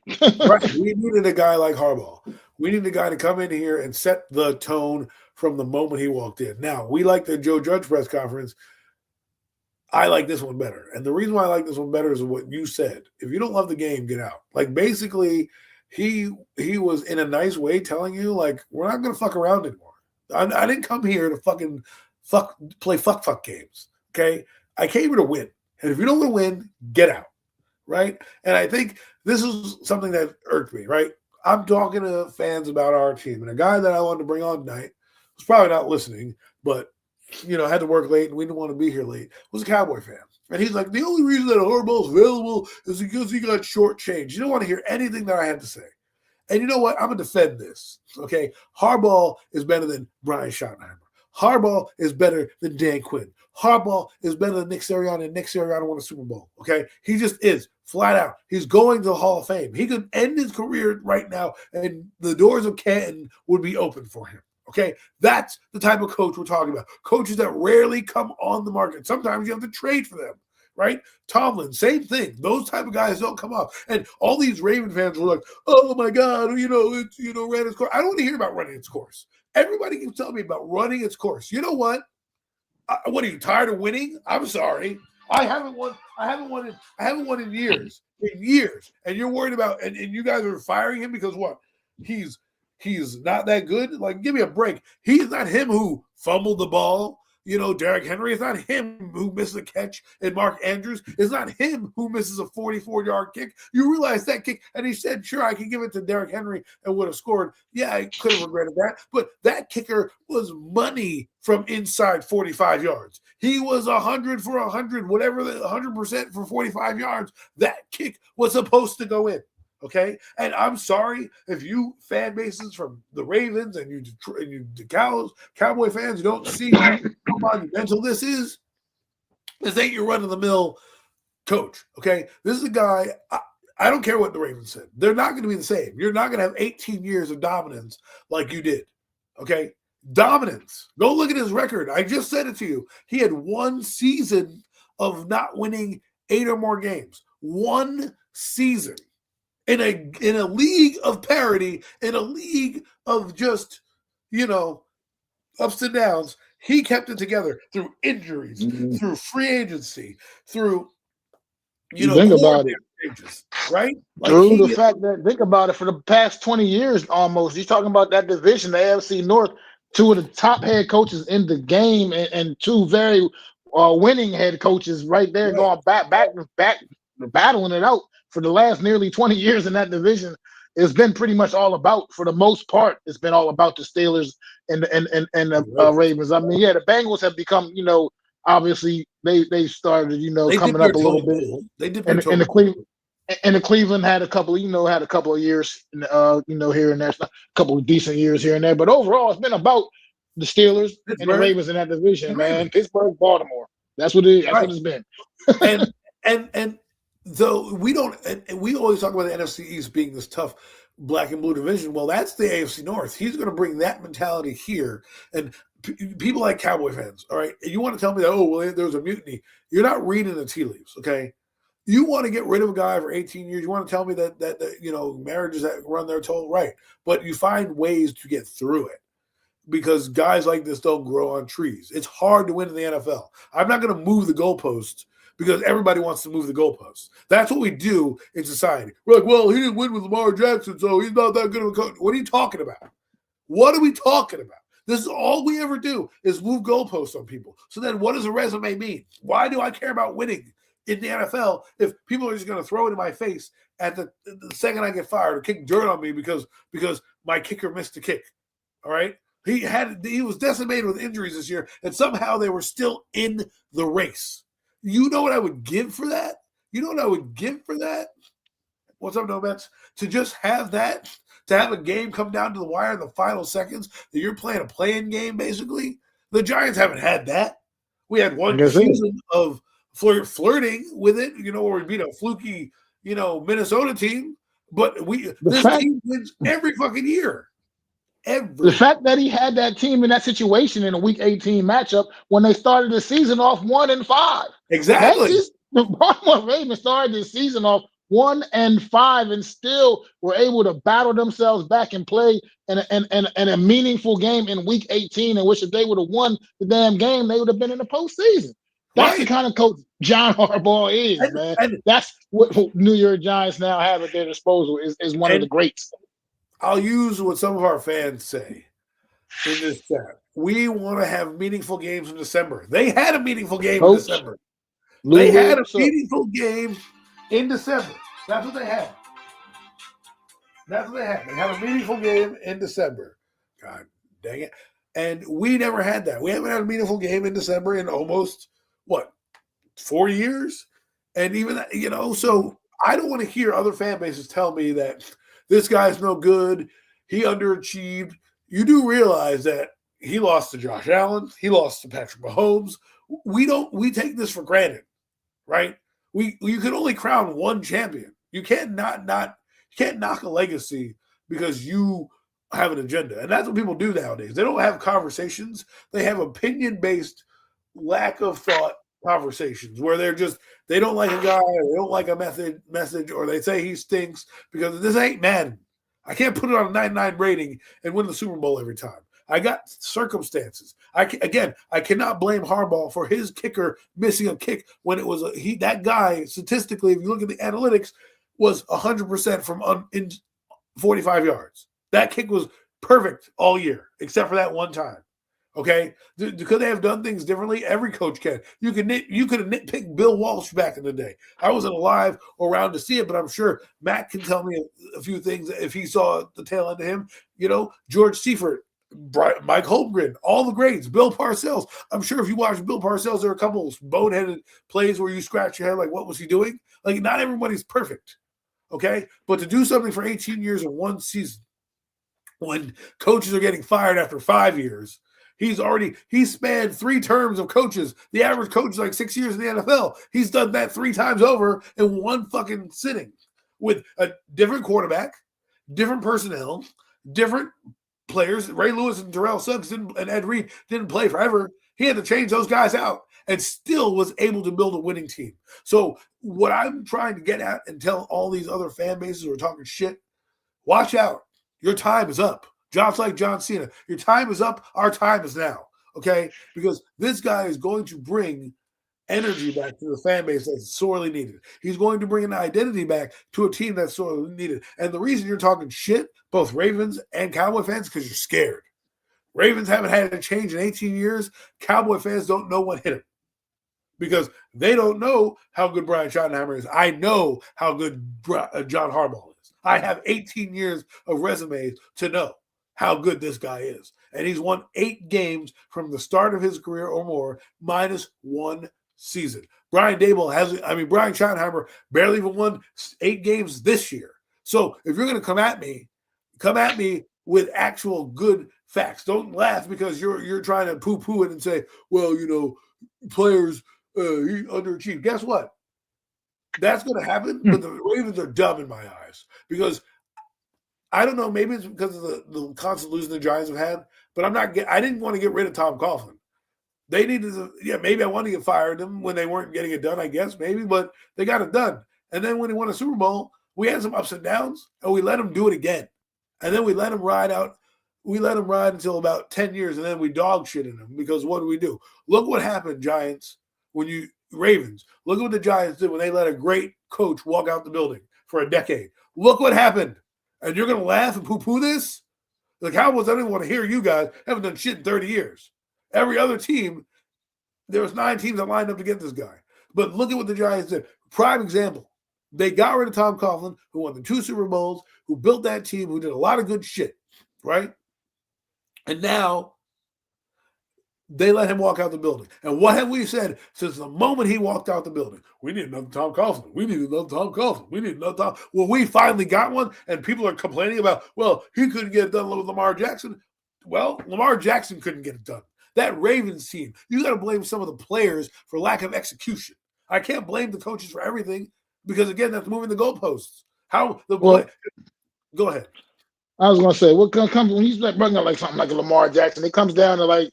Right. We needed a guy like Harbaugh. We needed a guy to come in here and set the tone from the moment he walked in. Now, we like the Joe Judge press conference. I like this one better. And the reason why I like this one better is what you said. If you don't love the game, get out. Like, basically, he was in a nice way telling you, like, we're not going to fuck around anymore. I didn't come here to fucking play fuck games, okay? I came here to win. And if you don't want to win, get out, right? And I think this is something that irked me, right? I'm talking to fans about our team. And a guy that I wanted to bring on tonight was probably not listening, but, had to work late and we didn't want to be here late, was a Cowboy fan. And he's like, the only reason that Harbaugh's available is because he got shortchanged. You don't want to hear anything that I had to say. And you know what? I'm going to defend this, okay? Harbaugh is better than Brian Schottenheimer. Harbaugh is better than Dan Quinn. Harbaugh is better than Nick Sirianni, and Nick Sirianni won a Super Bowl, okay? He just is, flat out. He's going to the Hall of Fame. He could end his career right now, and the doors of Canton would be open for him, okay? That's the type of coach we're talking about. Coaches that rarely come on the market. Sometimes you have to trade for them, right? Tomlin, same thing. Those type of guys don't come up. And all these Raven fans were like, oh, my God, it's, ran its course. I don't want to hear about running its course. Everybody keeps telling me about running its course. You know what? What are you, tired of winning? I'm sorry. I haven't won in years. And you're worried about and you guys are firing him because what? He's not that good. Like, give me a break. He's not him who fumbled the ball. Derrick Henry. It's not him who misses a catch. And Mark Andrews. It's not him who misses a 44-yard kick. You realize that kick. And he said, sure, I can give it to Derrick Henry and would have scored. Yeah, I could have regretted that. But that kicker was money from inside 45 yards. He was 100 for 100, whatever, 100% for 45 yards. That kick was supposed to go in. Okay, and I'm sorry if you fan bases from the Ravens and you Cowboy fans, you don't see how monumental this is. This ain't your run-of-the-mill coach. Okay, this is a guy. I don't care what the Ravens said. They're not going to be the same. You're not going to have 18 years of dominance like you did. Okay, dominance. Go look at his record. I just said it to you. He had one season of not winning 8 or more games. One season. In a league of parity, in a league of just, ups and downs, he kept it together through injuries, through free agency, through, think about it, changes, right? Like through the fact that, think about it, for the past 20 years almost, he's talking about that division, the AFC North, 2 of the top head coaches in the game and 2 very winning head coaches right there, going back, battling it out. For the last nearly 20 years in that division, it's been pretty much all about, for the most part, it's been all about the Steelers and the Ravens. I mean, the Bengals have become, obviously they started, coming up a little bit. They did and the Cleveland had a couple, of years, here and there, a couple of decent years here and there. But overall, it's been about the Steelers and the Pittsburgh Ravens in that division, and man. Ravens. Pittsburgh, Baltimore. That's what it. That's Right. what it's been. And though we don't, and we always talk about the NFC East being this tough black and blue division. Well, that's the AFC North. He's going to bring that mentality here, and people like Cowboy fans. All right, you want to tell me that? Oh, well, there's a mutiny. You're not reading the tea leaves, okay? You want to get rid of a guy for 18 years. You want to tell me that marriages that run their toll, right? But you find ways to get through it, because guys like this don't grow on trees. It's hard to win in the NFL. I'm not going to move the goalposts because everybody wants to move the goalposts. That's what we do in society. We're like, well, he didn't win with Lamar Jackson, so he's not that good of a coach. What are you talking about? What are we talking about? This is all we ever do is move goalposts on people. So then what does a resume mean? Why do I care about winning in the NFL if people are just going to throw it in my face at the second I get fired or kick dirt on me because my kicker missed a kick? All right? He was decimated with injuries this year, and somehow they were still in the race. You know what I would give for that? You know what I would give for that? What's up, Nomads? To just have that, to have a game come down to the wire in the final seconds, that you're playing a play-in game, basically. The Giants haven't had that. We had one season of flirting with it, where we beat a fluky, Minnesota team, but this team wins every fucking year. The fact that he had that team in that situation in a Week 18 matchup when they started the season off 1-5. Exactly. The Baltimore Ravens started the season off 1-5 and still were able to battle themselves back and play in a meaningful game in Week 18, in which if they would have won the damn game, they would have been in the postseason. That's the kind of coach John Harbaugh is, man. That's what New York Giants now have at their disposal is one of the greats. I'll use what some of our fans say in this chat. We want to have meaningful games in December. They had a meaningful game in December. They had a meaningful game in December. That's what they had. That's what they had. They had a meaningful game in December. God dang it. And we never had that. We haven't had a meaningful game in December in almost, 4 years? And even, so I don't want to hear other fan bases tell me that this guy's no good. He underachieved. You do realize that he lost to Josh Allen. He lost to Patrick Mahomes. We take this for granted, right? You can only crown one champion. You can't knock a legacy because you have an agenda. And that's what people do nowadays. They don't have conversations. They have opinion-based, lack of thought conversations where they don't like a guy, or they don't like a message, or they say he stinks because this ain't Madden. I can't put it on a 99 rating and win the Super Bowl every time. I got circumstances. I cannot blame Harbaugh for his kicker missing a kick when it was that guy statistically, if you look at the analytics, was 100% from in 45 yards. That kick was perfect all year except for that one time. Okay, could they have done things differently? Every coach can. You could have nitpicked Bill Walsh back in the day. I wasn't alive or around to see it, but I'm sure Matt can tell me a few things if he saw the tail end of him. George Seifert, Mike Holmgren, all the greats, Bill Parcells. I'm sure if you watch Bill Parcells, there are a couple of boneheaded plays where you scratch your head like, what was he doing? Like, not everybody's perfect, okay? But to do something for 18 years in one season, when coaches are getting fired after 5 years, he's spanned 3 terms of coaches. The average coach is like 6 years in the NFL. He's done that 3 times over in one fucking sitting with a different quarterback, different personnel, different players. Ray Lewis and Terrell Suggs and Ed Reed didn't play forever. He had to change those guys out and still was able to build a winning team. So what I'm trying to get at and tell all these other fan bases who are talking shit, watch out. Your time is up. Jobs like John Cena. Your time is up. Our time is now. Okay? Because this guy is going to bring energy back to the fan base that's sorely needed. He's going to bring an identity back to a team that's sorely needed. And the reason you're talking shit, both Ravens and Cowboy fans, because you're scared. Ravens haven't had a change in 18 years. Cowboy fans don't know what hit them because they don't know how good Brian Schottenheimer is. I know how good John Harbaugh is. I have 18 years of resumes to know how good this guy is. And he's won 8 games from the start of his career or more, minus 1 season. Brian Schottenheimer barely even won 8 games this year. So if you're going to come at me with actual good Facts. Don't laugh because you're trying to poo-poo it and say, well, players he underachieved. Guess what? That's going to happen, but the Ravens are dumb in my eyes because I don't know. Maybe it's because of the constant losing the Giants have had, but I didn't want to get rid of Tom Coughlin. They needed to, maybe I wanted to get fired them when they weren't getting it done, I guess, maybe, but they got it done. And then when he won a Super Bowl, we had some ups and downs, and we let him do it again. And then we let him ride out. We let him ride until about 10 years, and then we dog shit in him because what do? Look what happened, Giants, Ravens. Look at what the Giants did when they let a great coach walk out the building for a decade. Look what happened. And you're going to laugh and poo-poo this? The Cowboys, I don't even want to hear you guys. Haven't done shit in 30 years. Every other team, there was 9 teams that lined up to get this guy. But look at what the Giants did. Prime example. They got rid of Tom Coughlin, who won the 2 Super Bowls, who built that team, who did a lot of good shit, right? And now they let him walk out the building. And what have we said since the moment he walked out the building? We need another Tom Coughlin. We need another Tom Coughlin. We need another Tom. Well, we finally got one, and people are complaining about, well, he couldn't get it done with Lamar Jackson. Well, Lamar Jackson couldn't get it done. That Ravens team, you got to blame some of the players for lack of execution. I can't blame the coaches for everything because, again, that's moving the goalposts. Go ahead. I was going to say, what comes when he's bringing up like something like a Lamar Jackson, it comes down to like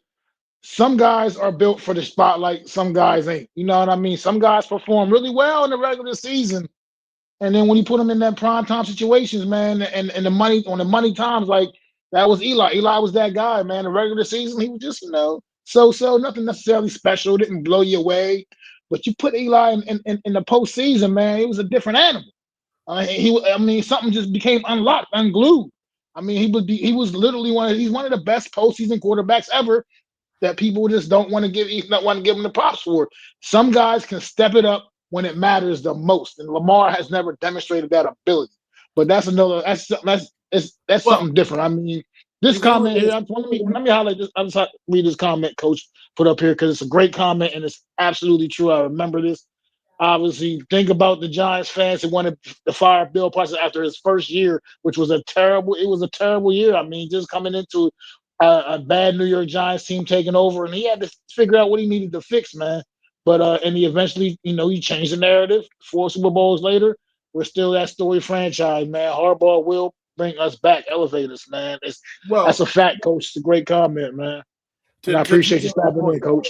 some guys are built for the spotlight, some guys ain't. You know what I mean? Some guys perform really well in the regular season, and then when you put them in that prime time situations, man, and the money times, like that was Eli. Eli was that guy, man. The regular season, he was just so nothing necessarily special, didn't blow you away. But you put Eli in the postseason, man, it was a different animal. Something just became unlocked, unglued. I mean, he was literally he's one of the best postseason quarterbacks ever that people just don't want to give him the props for. Some guys can step it up when it matters the most, and Lamar has never demonstrated that ability. But that's something different. I mean, this comment here. Let me highlight this. I just read this comment Coach put up here because it's a great comment and it's absolutely true. I remember this. Obviously, think about the Giants fans who wanted to fire Bill Parcells after his first year, which was a terrible year. I mean, just coming into a bad New York Giants team taking over, and he had to figure out what he needed to fix, man. But and he eventually, he changed the narrative. 4 Super Bowls later, we're still that story franchise, man. Harbaugh will bring us back, elevate us, man. That's a fact, Coach. It's a great comment, man. And I appreciate you stopping in, Coach.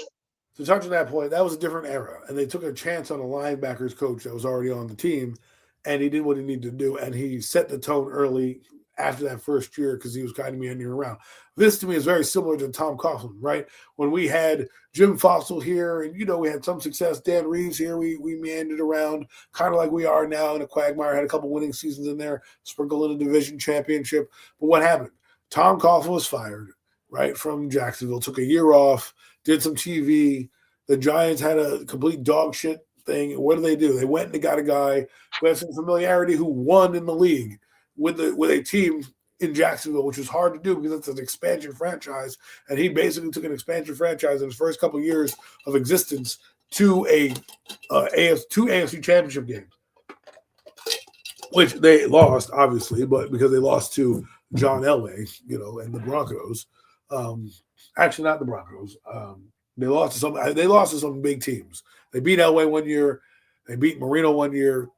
To touch on that point, that was a different era, and they took a chance on a linebackers coach that was already on the team, and he did what he needed to do, and he set the tone early after that first year because he was kind of meandering around. This, to me, is very similar to Tom Coughlin, right? When we had Jim Fossil here, and, we had some success. Dan Reeves here, we meandered around, kind of like we are now in a quagmire, had a couple winning seasons in there, sprinkled in a division championship. But what happened? Tom Coughlin was fired, right, from Jacksonville, took a year off, did some TV. The Giants had a complete dog shit thing. What do? They went and they got a guy who had some familiarity, who won in the league with a team in Jacksonville, which was hard to do because it's an expansion franchise. And he basically took an expansion franchise in his first couple of years of existence to two AFC championship games, which they lost, obviously, but because they lost to John Elway, and the Broncos. Actually, not the Broncos. They lost to some big teams. They beat Elway one year, they beat Marino one year,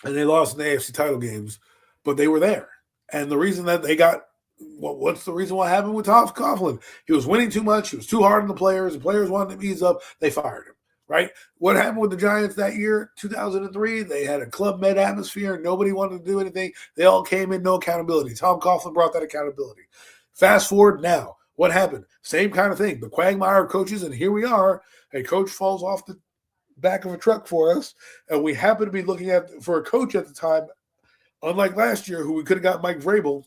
and they lost in the AFC title games. But they were there, and the reason that they got what's the reason what happened with Tom Coughlin? He was winning too much. He was too hard on the players. The players wanted to ease up. They fired him. Right? What happened with the Giants that year, 2003? They had a Club Med atmosphere. Nobody wanted to do anything. They all came in, no accountability. Tom Coughlin brought that accountability. Fast forward now. What happened? Same kind of thing. The quagmire of coaches, and here we are. A coach falls off the back of a truck for us, and we happen to be looking for a coach at the time, unlike last year, who we could have got Mike Vrabel.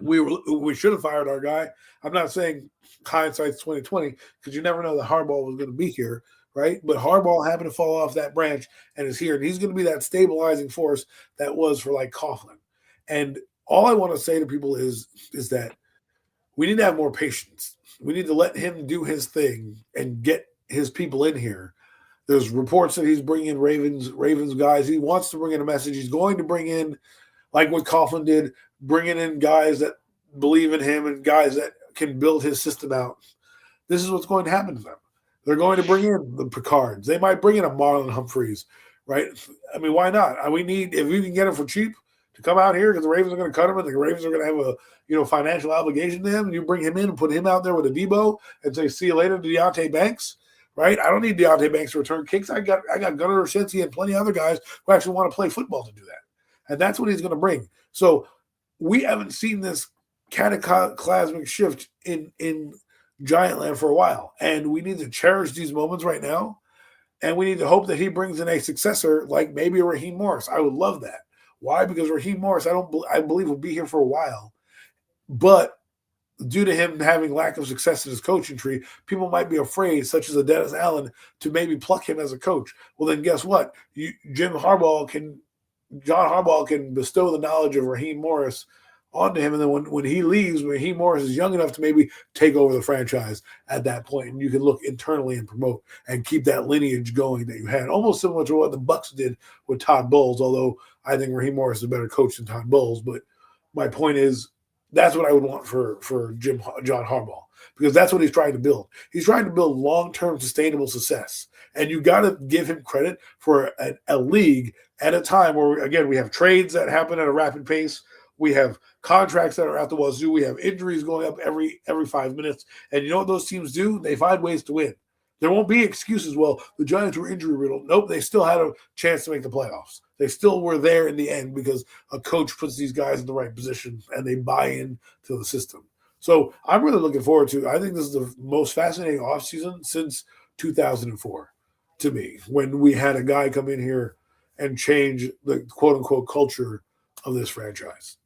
We should have fired our guy. I'm not saying hindsight's 2020 because you never know that Harbaugh was going to be here, right? But Harbaugh happened to fall off that branch and is here, and he's going to be that stabilizing force that was for like Coughlin. And all I want to say to people is that we need to have more patience. We need to let him do his thing and get his people in here. There's reports that he's bringing in Ravens guys. He wants to bring in a message. He's going to bring in, like what Coughlin did, bringing in guys that believe in him and guys that can build his system out, this is what's going to happen to them. They're going to bring in the Picards. They might bring in a Marlon Humphreys, right? I mean, why not? We need, if we can get him for cheap to come out here because the Ravens are going to cut him and the Ravens are going to have a financial obligation to him, and you bring him in and put him out there with a Debo and say, see you later to Deontay Banks, right? I don't need Deontay Banks to return kicks. I got Gunnar Ursinski and plenty of other guys who actually want to play football to do that. And that's what he's going to bring. So we haven't seen this cataclysmic shift in Giantland for a while. And we need to cherish these moments right now. And we need to hope that he brings in a successor like maybe a Raheem Morris. I would love that. Why? Because Raheem Morris, I believe will be here for a while. But due to him having lack of success in his coaching tree, people might be afraid, such as a Dennis Allen, to maybe pluck him as a coach. Well, then guess what? John Harbaugh can bestow the knowledge of Raheem Morris onto him, and then when he leaves, Raheem Morris is young enough to maybe take over the franchise at that point, and you can look internally and promote and keep that lineage going that you had, almost similar to what the Bucs did with Todd Bowles, although I think Raheem Morris is a better coach than Todd Bowles. But my point is, that's what I would want for John Harbaugh, because that's what he's trying to build. He's trying to build long-term sustainable success, and you got to give him credit for a league at a time where, again, we have trades that happen at a rapid pace. We have contracts that are at the wazoo. We have injuries going up every 5 minutes. And you know what those teams do? They find ways to win. There won't be excuses. Well, the Giants were injury riddled. Nope, they still had a chance to make the playoffs. They still were there in the end because a coach puts these guys in the right position and they buy in to the system. So I'm really looking forward to, I think this is the most fascinating offseason since 2004 to me, when we had a guy come in here and change the quote-unquote culture of this franchise.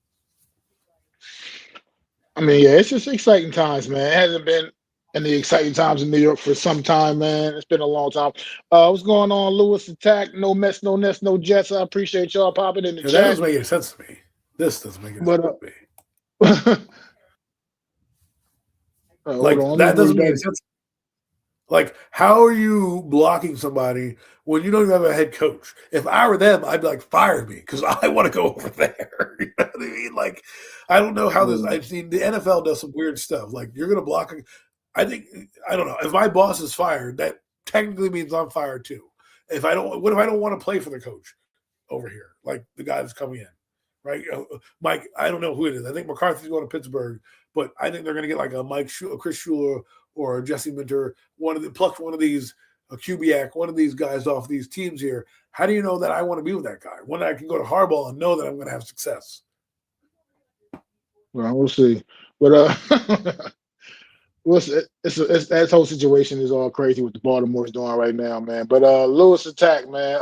I mean, yeah, it's just exciting times, man. It hasn't been any exciting times in New York for some time, man. It's been a long time. What's going on, Lewis Attack? No Mets, no Nets, no Jets. I appreciate y'all popping in the chat. That doesn't make any sense to me. This doesn't make any sense to me. That doesn't make any sense. Like, how are you blocking somebody when you don't even have a head coach? If I were them, I'd be like, fire me, because I want to go over there. You know what I mean? Like, I don't know how this – I've seen the NFL does some weird stuff. Like, you're going to block – I don't know. If my boss is fired, that technically means I'm fired too. What if I don't want to play for the coach over here, like the guy that's coming in, right? Mike, I don't know who it is. I think McCarthy's going to Pittsburgh, but I think they're going to get like a Chris Schuler or Jesse Minter, pluck one of these, a Kubiak, one of these guys off these teams here. How do you know that I want to be with that guy? When I can go to Harbaugh and know that I'm going to have success. Well, we'll see. But that whole situation is all crazy what the Baltimore's doing right now, man. But Lewis Attack, man.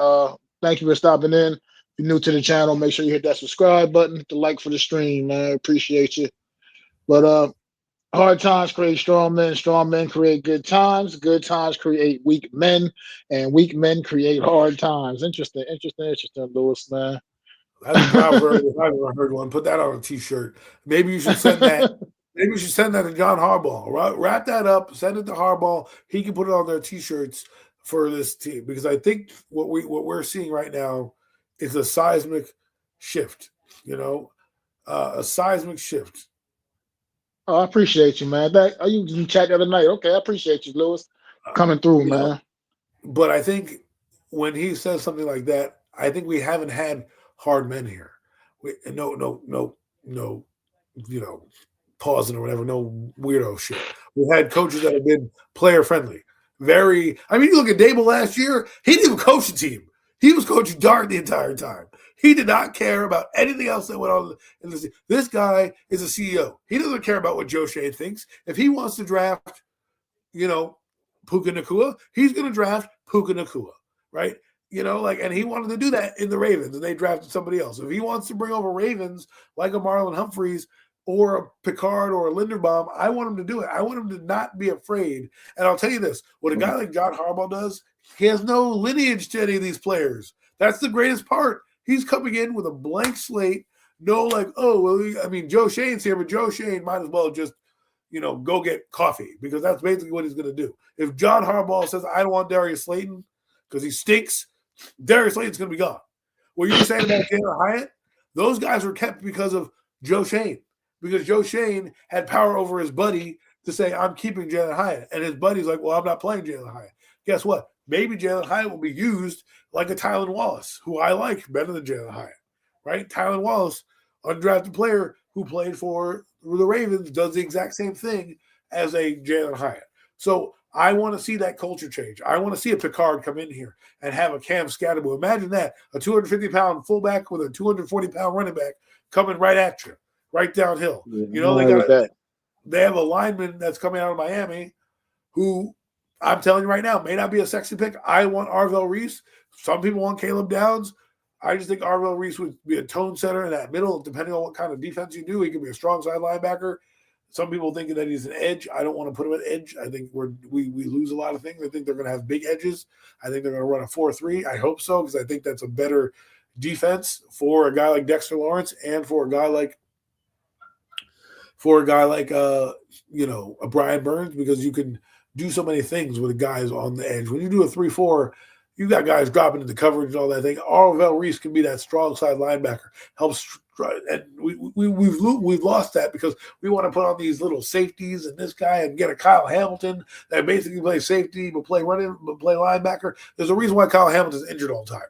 Thank you for stopping in. If you're new to the channel, make sure you hit that subscribe button, hit the like for the stream, man. Appreciate you. But hard times create strong men create good times create weak men, and weak men create hard times. Interesting, Lewis, man. That's a proverb if I've ever heard one. Put that on a t-shirt. Maybe you should send that. Maybe we should send that to John Harbaugh. Wrap that up, send it to Harbaugh. He can put it on their t-shirts for this team, because I think what we're seeing right now is a seismic shift. A seismic shift. Oh, I appreciate you, man. You was in chat the other night. Okay, I appreciate you, Lewis, coming through, man. But I think when he says something like that, I think we haven't had hard men here. No, pausing or whatever, no weirdo shit. We've had coaches that have been player friendly. You look at Dable last year, he didn't even coach the team. He was coaching Dart the entire time. He did not care about anything else that went on in this. This guy is a CEO. He doesn't care about what Joe Shea thinks. If he wants to draft, Puka Nacua, he's going to draft Puka Nacua, right? And he wanted to do that in the Ravens, and they drafted somebody else. If he wants to bring over Ravens like a Marlon Humphreys or a Picard or a Linderbaum, I want him to do it. I want him to not be afraid. And I'll tell you this, what a guy like John Harbaugh does, he has no lineage to any of these players. That's the greatest part. He's coming in with a blank slate. No, Joe Shane's here, but Joe Shane might as well just, go get coffee, because that's basically what he's going to do. If John Harbaugh says, I don't want Darius Slayton because he stinks, Darius Slayton's going to be gone. What you were saying about Taylor Hyatt, those guys were kept because of Joe Shane. because Joe Shane had power over his buddy to say, I'm keeping Jalen Hyatt. And his buddy's like, well, I'm not playing Jalen Hyatt. Guess what? Maybe Jalen Hyatt will be used like a Tylan Wallace, who I like better than Jalen Hyatt, right? Tylan Wallace, undrafted player who played for the Ravens, does the exact same thing as a Jalen Hyatt. So I want to see that culture change. I want to see a Picard come in here and have a Cam Scatterbo. Imagine that, a 250-pound fullback with a 240-pound running back coming right at you, right downhill. Yeah, You know, they have a lineman that's coming out of Miami who I'm telling you right now may not be a sexy pick. I want Arvell Reese. Some people want Caleb Downs. I just think Arvell Reese would be a tone setter in that middle, depending on what kind of defense you do. He could be a strong side linebacker. Some people think that he's an edge. I don't want to put him at edge. I think we lose a lot of things. I think they're going to have big edges. I think they're going to run a 4-3. I hope so, because I think that's a better defense for a guy like Dexter Lawrence and for a guy like a Brian Burns, because you can do so many things with the guys on the edge. When you do a 3-4, you got guys dropping into coverage and all that thing. Arvell Reese can be that strong side linebacker. Helps, and we've lost that because we want to put on these little safeties and this guy and get a Kyle Hamilton that basically plays safety but play linebacker. There's a reason why Kyle Hamilton's injured all the time.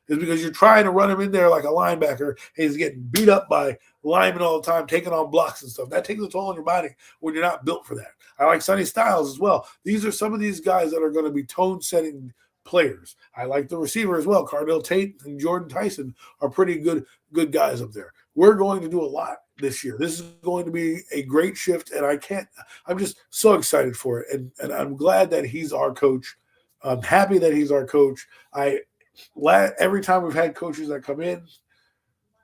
It's because you're trying to run him in there like a linebacker, and he's getting beat up by linemen all the time, taking on blocks and stuff. That takes a toll on your body when you're not built for that. I like Sonny Styles as well. These are some of these guys that are going to be tone-setting players. I like the receiver as well. Cardell Tate and Jordan Tyson are pretty good guys up there. We're going to do a lot this year. This is going to be a great shift, and I'm just so excited for it, and I'm glad that he's our coach. I'm happy that he's our coach. Every time we've had coaches that come in,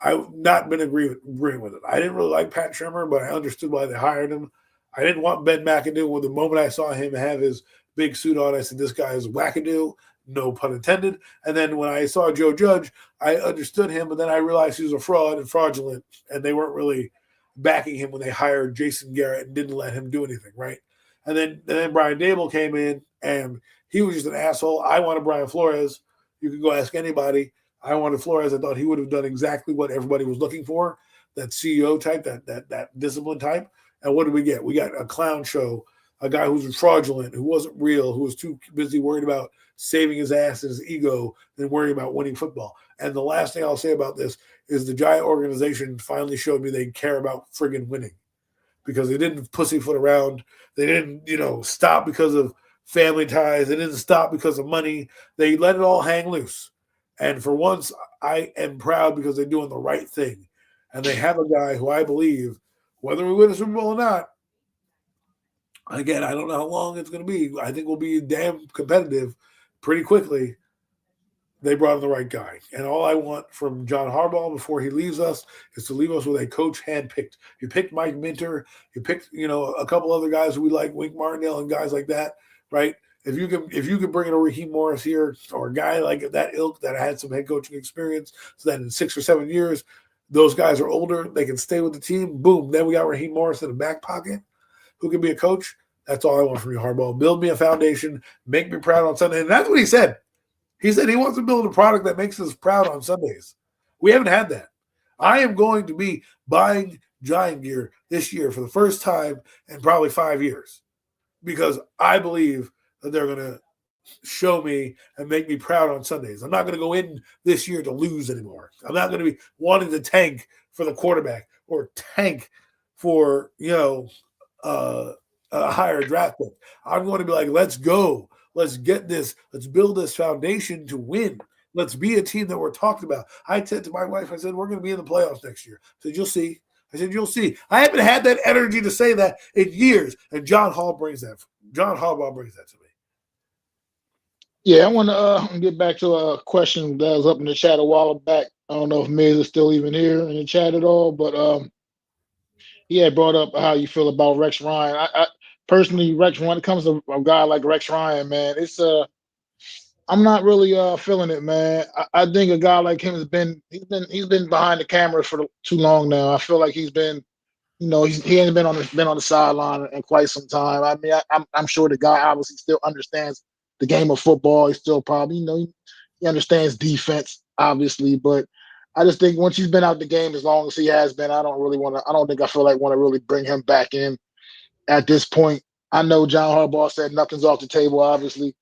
I've not been agreeing with it. I didn't really like Pat Shurmur, but I understood why they hired him. I didn't want Ben McAdoo. When the moment I saw him have his big suit on, I said, this guy is wackadoo, no pun intended. And then when I saw Joe Judge, I understood him, but then I realized he was a fraud and fraudulent, and they weren't really backing him when they hired Jason Garrett and didn't let him do anything, right? And then Brian Dable came in, and he was just an asshole. I wanted Brian Flores. You can go ask anybody. I wanted Flores. I thought he would have done exactly what everybody was looking for, that CEO type, that discipline type. And what did we get? We got a clown show, a guy who's fraudulent, who wasn't real, who was too busy worried about saving his ass and his ego than worrying about winning football. And the last thing I'll say about this is the Giant organization finally showed me they care about friggin' winning, because they didn't pussyfoot around. They didn't, stop because of family ties. They didn't stop because of money. They let it all hang loose. And for once, I am proud because they're doing the right thing. And they have a guy who I believe, whether we win a Super Bowl or not, again, I don't know how long it's going to be. I think we'll be damn competitive pretty quickly. They brought in the right guy. And all I want from John Harbaugh before he leaves us is to leave us with a coach handpicked. You picked Mike Minter. You picked, a couple other guys who we like, Wink Martindale and guys like that, right? If you can bring in a Raheem Morris here, or a guy like that ilk that had some head coaching experience, so that in 6 or 7 years, those guys are older, they can stay with the team. Boom, then we got Raheem Morris in the back pocket, who can be a coach. That's all I want from you, Harbaugh. Build me a foundation, make me proud on Sunday. And that's what he said. He said he wants to build a product that makes us proud on Sundays. We haven't had that. I am going to be buying Giant gear this year for the first time in probably 5 years, because I believe that they're going to show me and make me proud on Sundays. I'm not going to go in this year to lose anymore. I'm not going to be wanting to tank for the quarterback or tank for, a higher draft pick. I'm going to be like, let's go. Let's get this. Let's build this foundation to win. Let's be a team that we're talking about. I said to my wife, I said, we're going to be in the playoffs next year. I said, you'll see. You'll see. I haven't had that energy to say that in years. And John Harbaugh brings that to me. Yeah, I want to get back to a question that was up in the chat a while back. I don't know if Miz is still even here in the chat at all, but he had brought up how you feel about Rex Ryan. I personally, when it comes to a guy like Rex Ryan, man, it's I'm not really feeling it, man. I think a guy like him he's been behind the camera for too long now. I feel like he's been, he hasn't been on the sideline in quite some time. I mean, I'm sure the guy obviously still understands the game of football. He still probably, he understands defense, obviously, but I just think once he's been out the game as long as he has been, I don't really want to. I don't think I feel like want to really bring him back in at this point. I know John Harbaugh said nothing's off the table, obviously,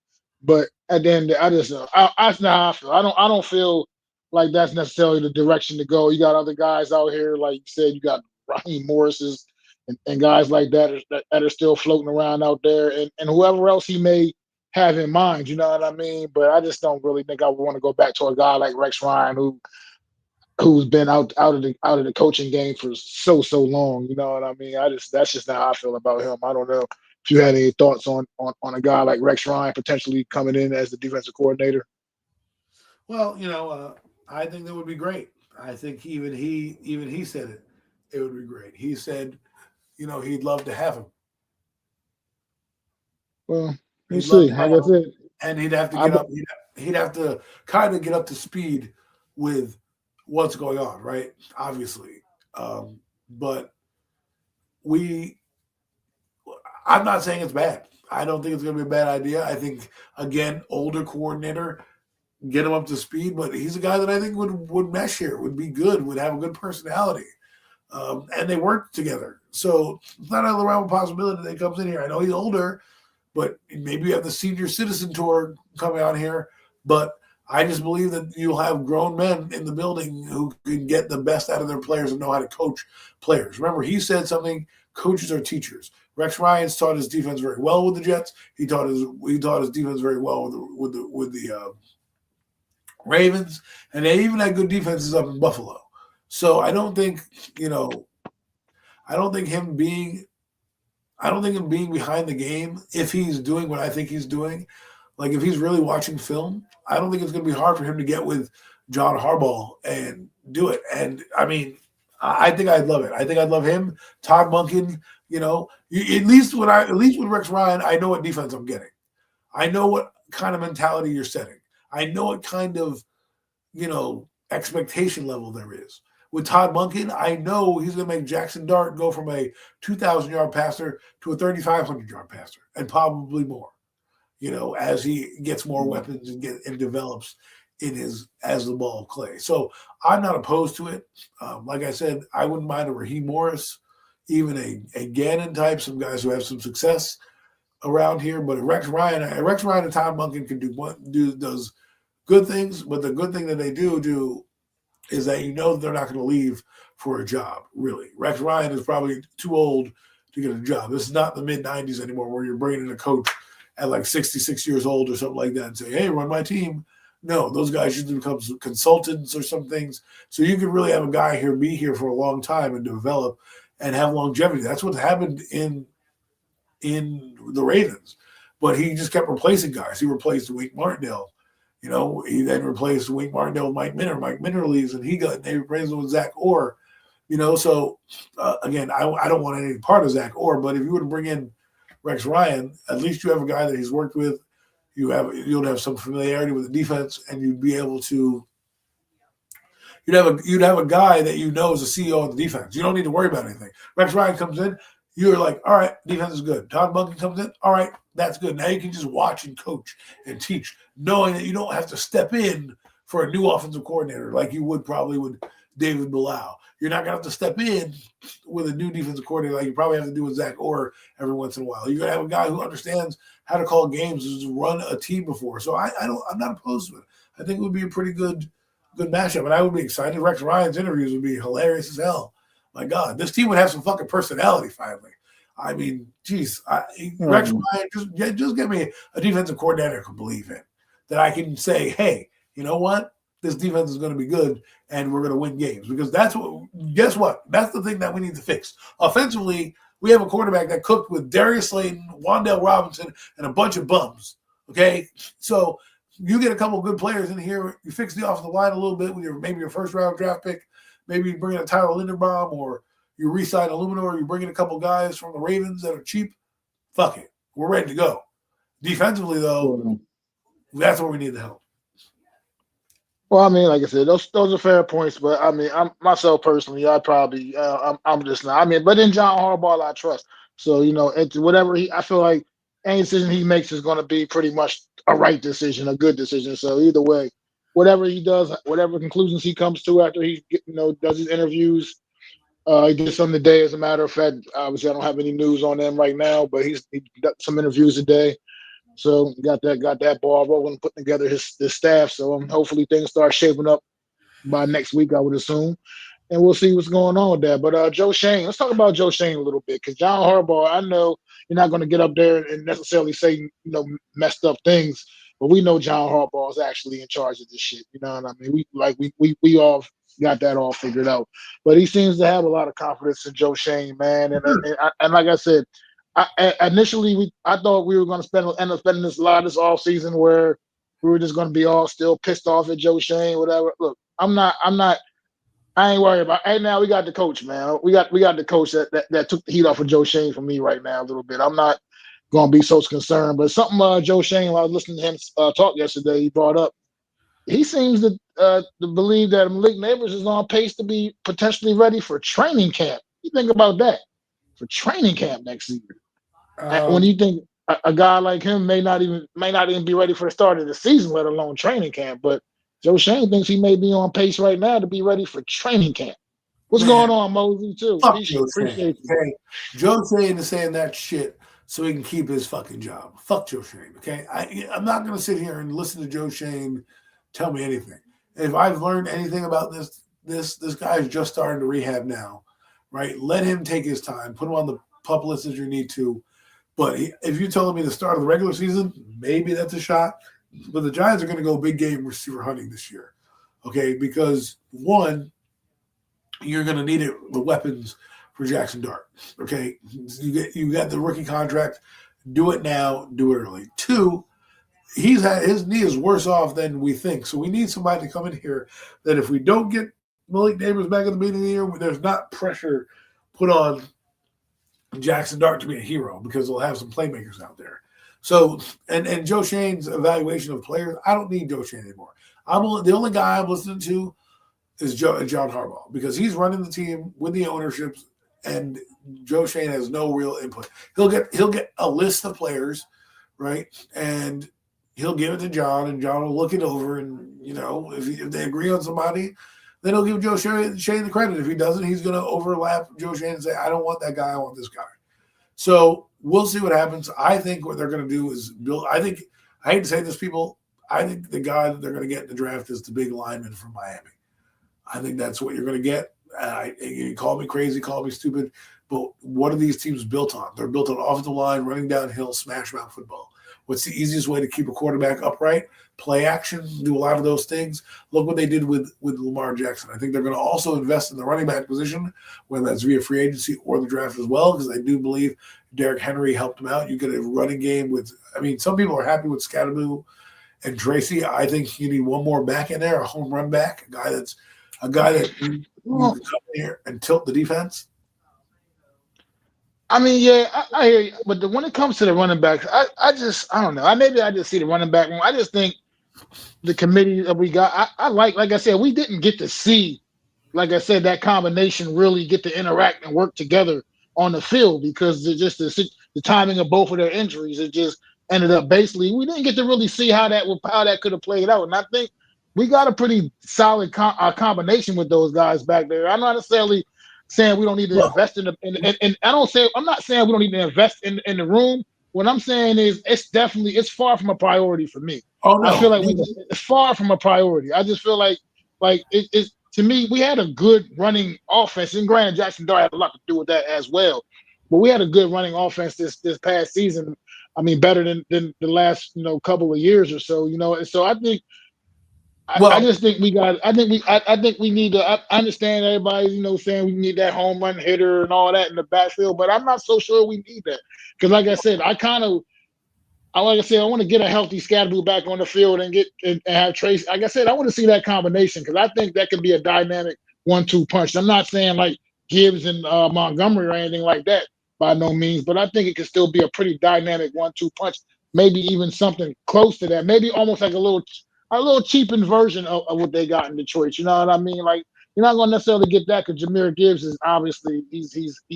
but at the end, I just that's not how I feel. I don't feel like that's necessarily the direction to go. You got other guys out here, like you said, you got Raheem Morris's and guys like that are still floating around out there, and whoever else he may have in mind. You know what I mean? But I just don't really think I would want to go back to a guy like Rex Ryan who's been out of the coaching game for so long. You know what I mean? That's just not how I feel about him. I don't know if you had any thoughts on a guy like Rex Ryan potentially coming in as the defensive coordinator. Well, I think that would be great. I think even he said it. It would be great. He said, he'd love to have him. Well, we'll He'd love see. to Like have I him, said, and he'd have to I get up. He'd have to kind of get up to speed with what's going on, right? Obviously, but we. I'm not saying it's bad. I don't think it's going to be a bad idea. I think again, older coordinator, get him up to speed. But he's a guy that I think would mesh here, would be good, would have a good personality, and they work together. So it's not out of the realm of possibility that he comes in here. I know he's older, but maybe you have the senior citizen tour coming out here. But I just believe that you'll have grown men in the building who can get the best out of their players and know how to coach players. Remember, he said something: coaches are teachers. Rex Ryan's taught his defense very well with the Jets. He taught his defense very well with the Ravens, and they even had good defenses up in Buffalo. So I don't think him being I don't think him being behind the game, if he's doing what I think he's doing, like if he's really watching film, I don't think it's going to be hard for him to get with John Harbaugh and do it. And I mean, I think I'd love it. I think I'd love him, Todd Monken. At least with Rex Ryan, I know what defense I'm getting. I know what kind of mentality you're setting. I know what kind of expectation level there is. With Todd Monken, I know he's going to make Jackson Dart go from a 2,000-yard passer to a 3,500-yard passer, and probably more. As he gets more weapons and develops as the ball of clay. So I'm not opposed to it. Like I said, I wouldn't mind a Raheem Morris, even a Gannon type, some guys who have some success around here. But Rex Ryan and Todd Monken can does good things, but the good thing that they do is that they're not going to leave for a job, really. Rex Ryan is probably too old to get a job. This is not the mid-'90s anymore where you're bringing in a coach at like 66 years old or something like that and say, hey, run my team. No, those guys usually become consultants or some things. So you can really have a guy here be here for a long time and develop and have longevity. That's what happened in the Ravens. But he just kept replacing guys. He replaced Wink Martindale. He then replaced Wink Martindale with Mike Minter. Mike Minter leaves, and they replaced him with Zach Orr. So again, I don't want any part of Zach Orr, but if you were to bring in Rex Ryan, at least you have a guy that he's worked with. You'll have some familiarity with the defense, and you'd be able to. You'd have a guy that is the CEO of the defense. You don't need to worry about anything. Rex Ryan comes in, you're like, all right, defense is good. Todd Monken comes in, all right, that's good. Now you can just watch and coach and teach, knowing that you don't have to step in for a new offensive coordinator like you would probably with David Bilal. You're not going to have to step in with a new defensive coordinator like you probably have to do with Zach Orr every once in a while. You're going to have a guy who understands how to call games, who's run a team before. So I'm not opposed to it. I think it would be a pretty good matchup, and I would be excited. Rex Ryan's interviews would be hilarious as hell. My God, this team would have some fucking personality finally. I mean, geez, Rex Ryan, just get me a defensive coordinator I can believe in, that I can say, hey, you know what? This defense is going to be good, and we're going to win games. Because guess what? That's the thing that we need to fix. Offensively, we have a quarterback that cooked with Darius Slayton, Wan'Dale Robinson, and a bunch of bums. Okay? So you get a couple of good players in here. You fix the offensive line a little bit with maybe your first-round draft pick. Maybe you bring in a Tyler Linderbaum, or you re-sign Illuminor, or you bring in a couple guys from the Ravens that are cheap. Fuck it. We're ready to go. Defensively, though, that's where we need the help. Well, I mean, like I said, those are fair points, but I mean, I'm myself personally, I probably, I'm just not. I mean, but in John Harbaugh, I trust. So it's whatever I feel like any decision he makes is going to be pretty much a right decision, a good decision. So either way, whatever he does, whatever conclusions he comes to after does his interviews. He did some today, as a matter of fact. Obviously, I don't have any news on them right now, but he got some interviews today. So got that ball rolling, putting together his staff. So hopefully things start shaping up by next week, I would assume, and we'll see what's going on with that. But Joe Shane, let's talk about Joe Shane a little bit, because John Harbaugh, I know you're not going to get up there and necessarily say messed up things, but we know John Harbaugh is actually in charge of this shit. You know what I mean? We all got that all figured out, but he seems to have a lot of confidence in Joe Shane, man. And like I said, I thought we were going to end up spending this a lot this off season where we were just going to be all still pissed off at Joe Shane, whatever. Look, I'm not. I ain't worried about. Right now, we got the coach, man. We got the coach that took the heat off of Joe Shane for me right now a little bit. I'm not going to be so concerned. But something Joe Shane, while I was listening to him talk yesterday, he brought up. He seems to believe that Malik Neighbors is on pace to be potentially ready for training camp. You think about that, for training camp next year. When you think a guy like him may not even be ready for the start of the season, let alone training camp. But Joe Shane thinks he may be on pace right now to be ready for training camp. What's going on, Mosey? Too. Fuck Joe Appreciate Shane. Okay? Joe Shane is saying that shit so he can keep his fucking job. Fuck Joe Shane. Okay, I'm not going to sit here and listen to Joe Shane tell me anything. If I've learned anything about this guy is just starting to rehab now, right? Let him take his time. Put him on the pup list as you need to. But if you're telling me the start of the regular season, maybe that's a shot. But the Giants are going to go big game receiver hunting this year, okay? Because one, you're going to need the weapons for Jackson Dart, okay? You got the rookie contract. Do it now. Do it early. Two, his knee is worse off than we think. So we need somebody to come in here that if we don't get Malik Neighbors back at the beginning of the year, there's not pressure put on Jackson Dart to be a hero because they'll have some playmakers out there. So, and Joe Shane's evaluation of players, I don't need Joe Shane anymore. The only guy I'm listening to is John Harbaugh because he's running the team with the ownerships, and Joe Shane has no real input. He'll get a list of players, right, and he'll give it to John, and John will look it over, and if they agree on somebody, then he'll give Joe Shane the credit. If he doesn't, he's going to overlap Joe Shane and say, I don't want that guy, I want this guy. So we'll see what happens. I think what they're going to do is build – I hate to say this, people. I think the guy that they're going to get in the draft is the big lineman from Miami. I think that's what you're going to get. You call me crazy, call me stupid, but what are these teams built on? They're built on offensive line, running downhill, smash mouth football. What's the easiest way to keep a quarterback upright? Play action, do a lot of those things. Look what they did with Lamar Jackson. I think they're going to also invest in the running back position, whether that's via free agency or the draft as well, because I do believe Derrick Henry helped them out. You get a running game with – some people are happy with Scadaboo and Tracy. I think you need one more back in there, a home run back, a guy that can come in here and tilt the defense. I hear you. But when it comes to the running backs, I don't know. Maybe I just see the running back room. I just think the committee that we got, I like I said, we didn't get to see, like I said, that combination really get to interact and work together on the field because just the timing of both of their injuries, it just ended up basically, we didn't get to really see how that could have played out. And I think we got a pretty solid combination with those guys back there. I'm not necessarily saying we don't need to invest in I'm not saying we don't need to invest in the room. What I'm saying is it's far from a priority for me. Oh, no. I feel like it's far from a priority. I just feel like it's to me, we had a good running offense, and granted Jackson Dart had a lot to do with that as well. But we had a good running offense this past season. Better than the last couple of years or so. And so I think I just think we got. I think we need to. I understand everybody's saying we need that home run hitter and all that in the backfield, but I'm not so sure we need that because, like I said, I want to get a healthy Scadaboo back on the field and have Trace. Like I said, I want to see that combination because I think that could be a dynamic 1-2 punch. I'm not saying like Gibbs and Montgomery or anything like that by no means, but I think it could still be a pretty dynamic 1-2 punch. Maybe even something close to that. Maybe almost like a little cheapened version of what they got in Detroit. You know what I mean? Like you're not going to necessarily get that because Jahmyr Gibbs is obviously he's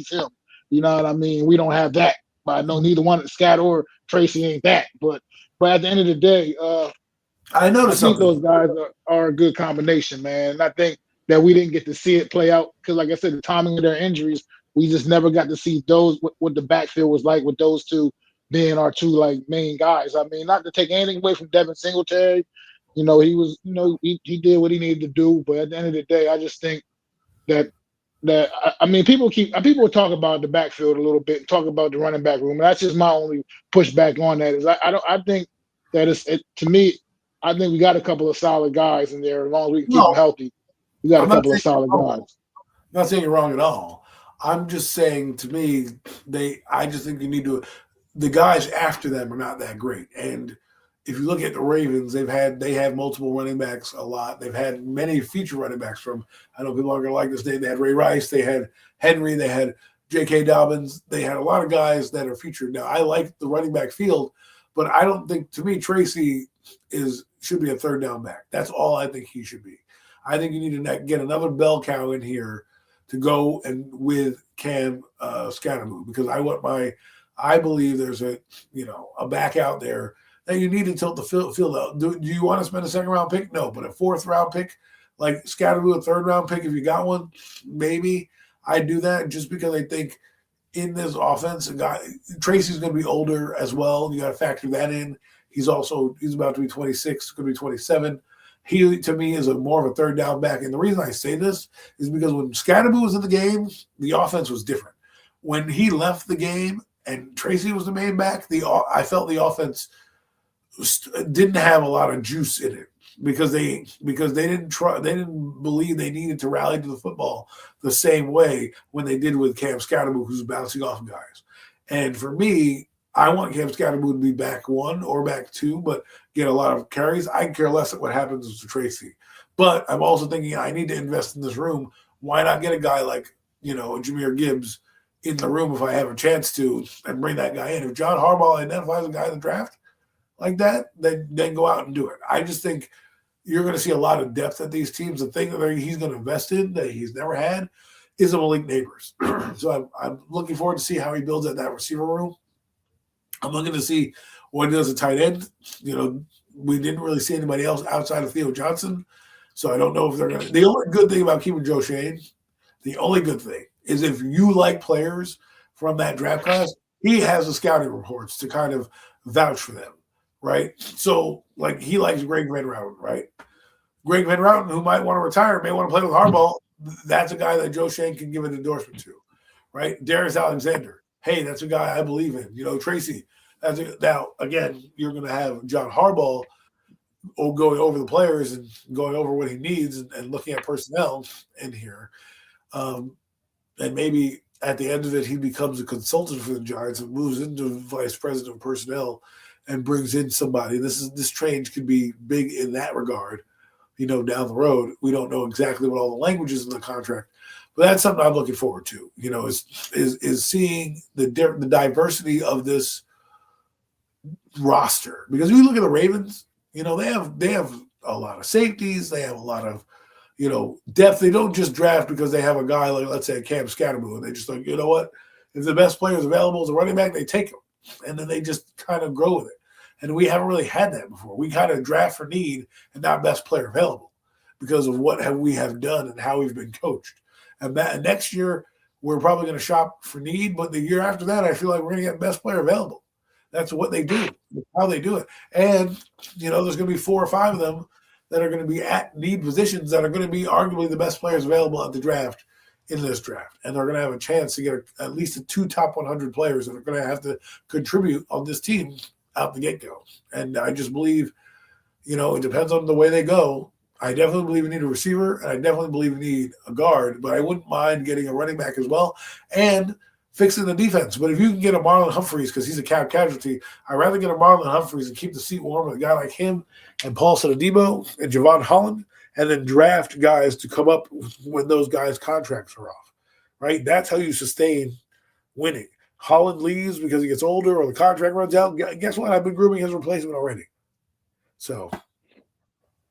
him. You know what I mean? We don't have that. But I know neither one, Scott or Tracy, ain't that. But at the end of the day, I I noticed think something. those guys are a good combination, man. And I think that we didn't get to see it play out because, like I said, the timing of their injuries, we just never got to see those what the backfield was like with those two being our two like main guys. I mean, not to take anything away from Devin Singletary, he was, he did what he needed to do. But at the end of the day, I just think that I mean, people talk about the backfield a little bit, talk about the running back room. And that's just my only pushback on that. Is I think that to me, I think we got a couple of solid guys in there. As long as we can keep them No, healthy, we got a I'm not couple of saying solid you're wrong. guys. I'm not saying you're wrong at all. I'm just saying to me, I just think you need to. The guys after them are not that great. And if you look at the Ravens, they have multiple running backs a lot. They've had many feature running backs from. I know people aren't going to like this name. They had Ray Rice. They had Henry. They had J.K. Dobbins. They had a lot of guys that are featured. Now I like the running back field, but I don't think to me Tracy should be a third down back. That's all I think he should be. I think you need to get another bell cow in here to go and with Cam Scattermove because I believe there's a back out there that you need to tilt the field out. Do you want to spend a second round pick? No, but a fourth round pick, like Scattermove, a third round pick if you got one, maybe I'd do that just because I think in this offense, Tracy's going to be older as well. You got to factor that in. He's about to be 26, going to be 27. He, to me, is more of a third down back. And the reason I say this is because when Scattermove was in the game, the offense was different. When he left the game and Tracy was the main back, I felt the offense didn't have a lot of juice in it because they didn't believe they needed to rally to the football the same way when they did with Cam Scattermove, who's bouncing off guys. And for me, I want Cam Scattermove to be back one or back two, but get a lot of carries. I can care less at what happens to Tracy. But I'm also thinking I need to invest in this room. Why not get a guy like, Jahmyr Gibbs in the room if I have a chance to and bring that guy in? If John Harbaugh identifies a guy in the draft like that, then go out and do it. I just think you're going to see a lot of depth at these teams. The thing that he's going to invest in that he's never had is a Malik Neighbors. So I'm looking forward to see how he builds at that receiver room. I'm looking to see what he does at tight end. We didn't really see anybody else outside of Theo Johnson. So I don't know if they're going to. The only good thing about keeping Joe Shane, the only good thing is if you like players from that draft class, he has the scouting reports to kind of vouch for them, right? So, like, he likes Greg Van Routen, right? Greg Van Routen, who might want to retire, may want to play with Harbaugh. That's a guy that Joe Shane can give an endorsement to, right? Darius Alexander. Hey, that's a guy I believe in. Tracy. Now, again, you're going to have John Harbaugh going over the players and going over what he needs and looking at personnel in here. And maybe at the end of it, he becomes a consultant for the Giants and moves into vice president of personnel and brings in somebody. This change could be big in that regard, down the road. We don't know exactly what all the language is in the contract. But that's something I'm looking forward to, is seeing the diversity of this roster. Because if you look at the Ravens, they have a lot of safeties. They have a lot of, depth. They don't just draft because they have a guy like, let's say, Cam Scattermove. And they just like, you know what? If the best player is available as a running back, they take him. And then they just kind of grow with it. And we haven't really had that before. We kind of draft for need and not best player available because of what we have done and how we've been coached. And next year, we're probably going to shop for need. But the year after that, I feel like we're going to get best player available. That's what they do, how they do it. And, there's going to be 4 or 5 of them that are going to be at need positions that are going to be arguably the best players available at the draft in this draft. And they're going to have a chance to get at least 2 top 100 players that are going to have to contribute on this team out the get-go. And I just believe, it depends on the way they go. I definitely believe we need a receiver, and I definitely believe we need a guard, but I wouldn't mind getting a running back as well and fixing the defense. But if you can get a Marlon Humphreys, because he's a cap casualty, I'd rather get a Marlon Humphreys and keep the seat warm with a guy like him and Paul Adebo and Javon Holland, and then draft guys to come up when those guys' contracts are off, right? That's how you sustain winning. Holland leaves because he gets older or the contract runs out. Guess what? I've been grooming his replacement already. So,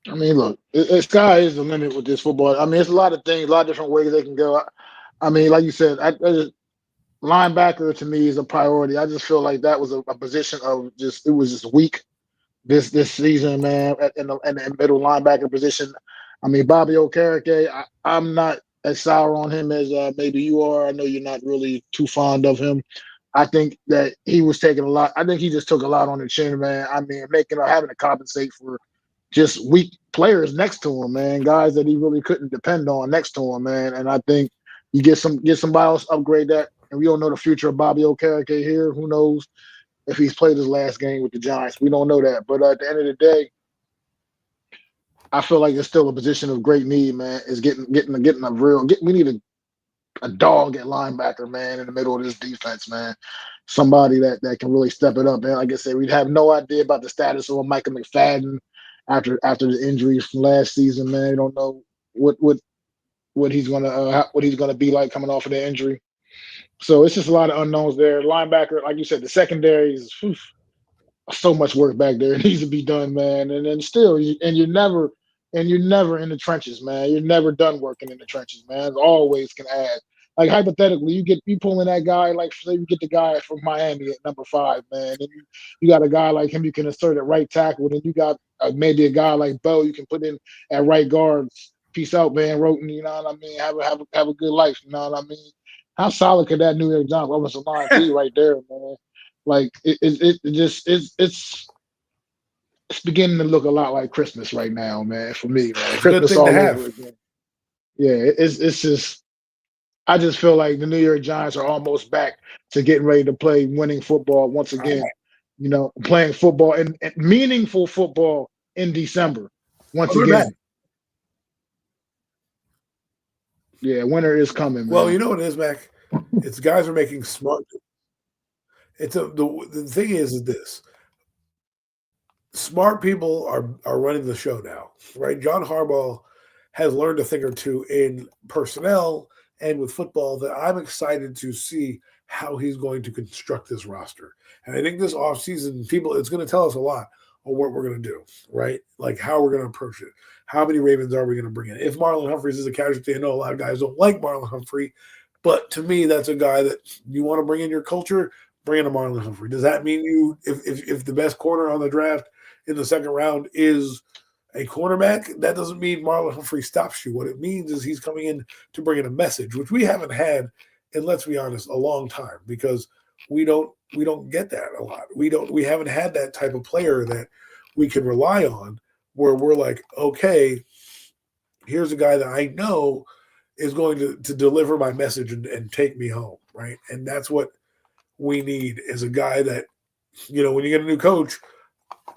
I mean, look, sky is the limit with this football. I mean, it's a lot of things, a lot of different ways they can go. I mean, like you said, linebacker to me is a priority. I just feel like that was a position of it was just weak. this season, man, in the middle linebacker position. I mean, Bobby Okereke, I'm not as sour on him as maybe you are. I know you're not really too fond of him. I think that he was taking a lot. I think he just took a lot on the chin, man. I mean, making or having to compensate for just weak players next to him, man. Guys that he really couldn't depend on next to him, man. And I think you get somebody else upgrade that. And we don't know the future of Bobby Okereke here. Who knows if he's played his last game with the Giants? We don't know that. But at the end of the day, I feel like it's still a position of great need, man. Is getting a real. We need a dog at linebacker, man, in the middle of this defense, man. Somebody that can really step it up, man. Like I said, we'd have no idea about the status of Michael McFadden after the injuries from last season, man. You don't know what he's gonna be like coming off of the injury. So it's just a lot of unknowns there. Linebacker, like you said, the secondary is so much work back there. It needs to be done, man. And then still, you're never in the trenches, man. You're never done working in the trenches, man. Always can add. Like hypothetically, you pulling that guy, like say you get the guy from Miami at number 5, man, and you got a guy like him you can insert at right tackle, and you got maybe a guy like Bo you can put in at right guard. Peace out, man. Roten, you know what I mean? Have a good life, you know what I mean? How solid could that New York Giants offensive line be right there, man? Like it just it's beginning to look a lot like Christmas right now, man. For me, man, It's a good Christmas thing to all have. over again. Yeah, it's just I just feel like the New York Giants are almost back to getting ready to play winning football once again. You know, playing football and meaningful football in December once Oh, they're back. again. Yeah, winter is coming, Well, man. you know what it is, Mac? It's guys are making smart. The thing is this: smart people are running the show now, right? John Harbaugh has learned a thing or two in personnel and with football that I'm excited to see how he's going to construct this roster. And I think this offseason, people, it's going to tell us a lot on what we're going to do, right? Like how we're going to approach it. How many Ravens are we going to bring in? If Marlon Humphreys is a casualty, I know a lot of guys don't like Marlon Humphrey, but to me, that's a guy that you want to bring in your culture, bring in a Marlon Humphrey. Does that mean if the best corner on the draft in the second round is a cornerback, that doesn't mean Marlon Humphrey stops you. What it means is he's coming in to bring in a message, which we haven't had in, let's be honest, a long time because we don't get that a lot. We haven't had that type of player that we can rely on where we're like, okay, here's a guy that I know is going to deliver my message and take me home, right? And that's what we need is a guy that, when you get a new coach,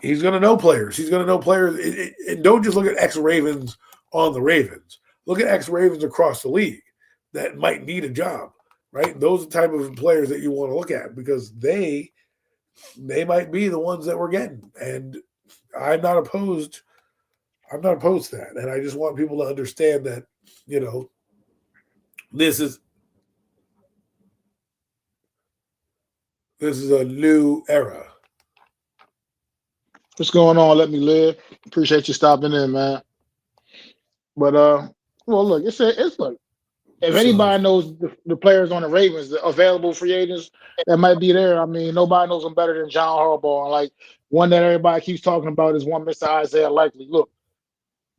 he's going to know players. He's going to know players. Don't just look at ex-Ravens on the Ravens. Look at ex-Ravens across the league that might need a job, right? Those are the type of players that you want to look at because they might be the ones that we're getting. And I'm not opposed. I'm not opposed to that. And I just want people to understand that, this is a new era. What's going on? Let me live. Appreciate you stopping in, man. But well, look, it's look. If So anybody knows the players on the Ravens, the available free agents that might be there, I mean, nobody knows them better than John Harbaugh. And like one that everybody keeps talking about is one Mr. Isaiah Likely. Look,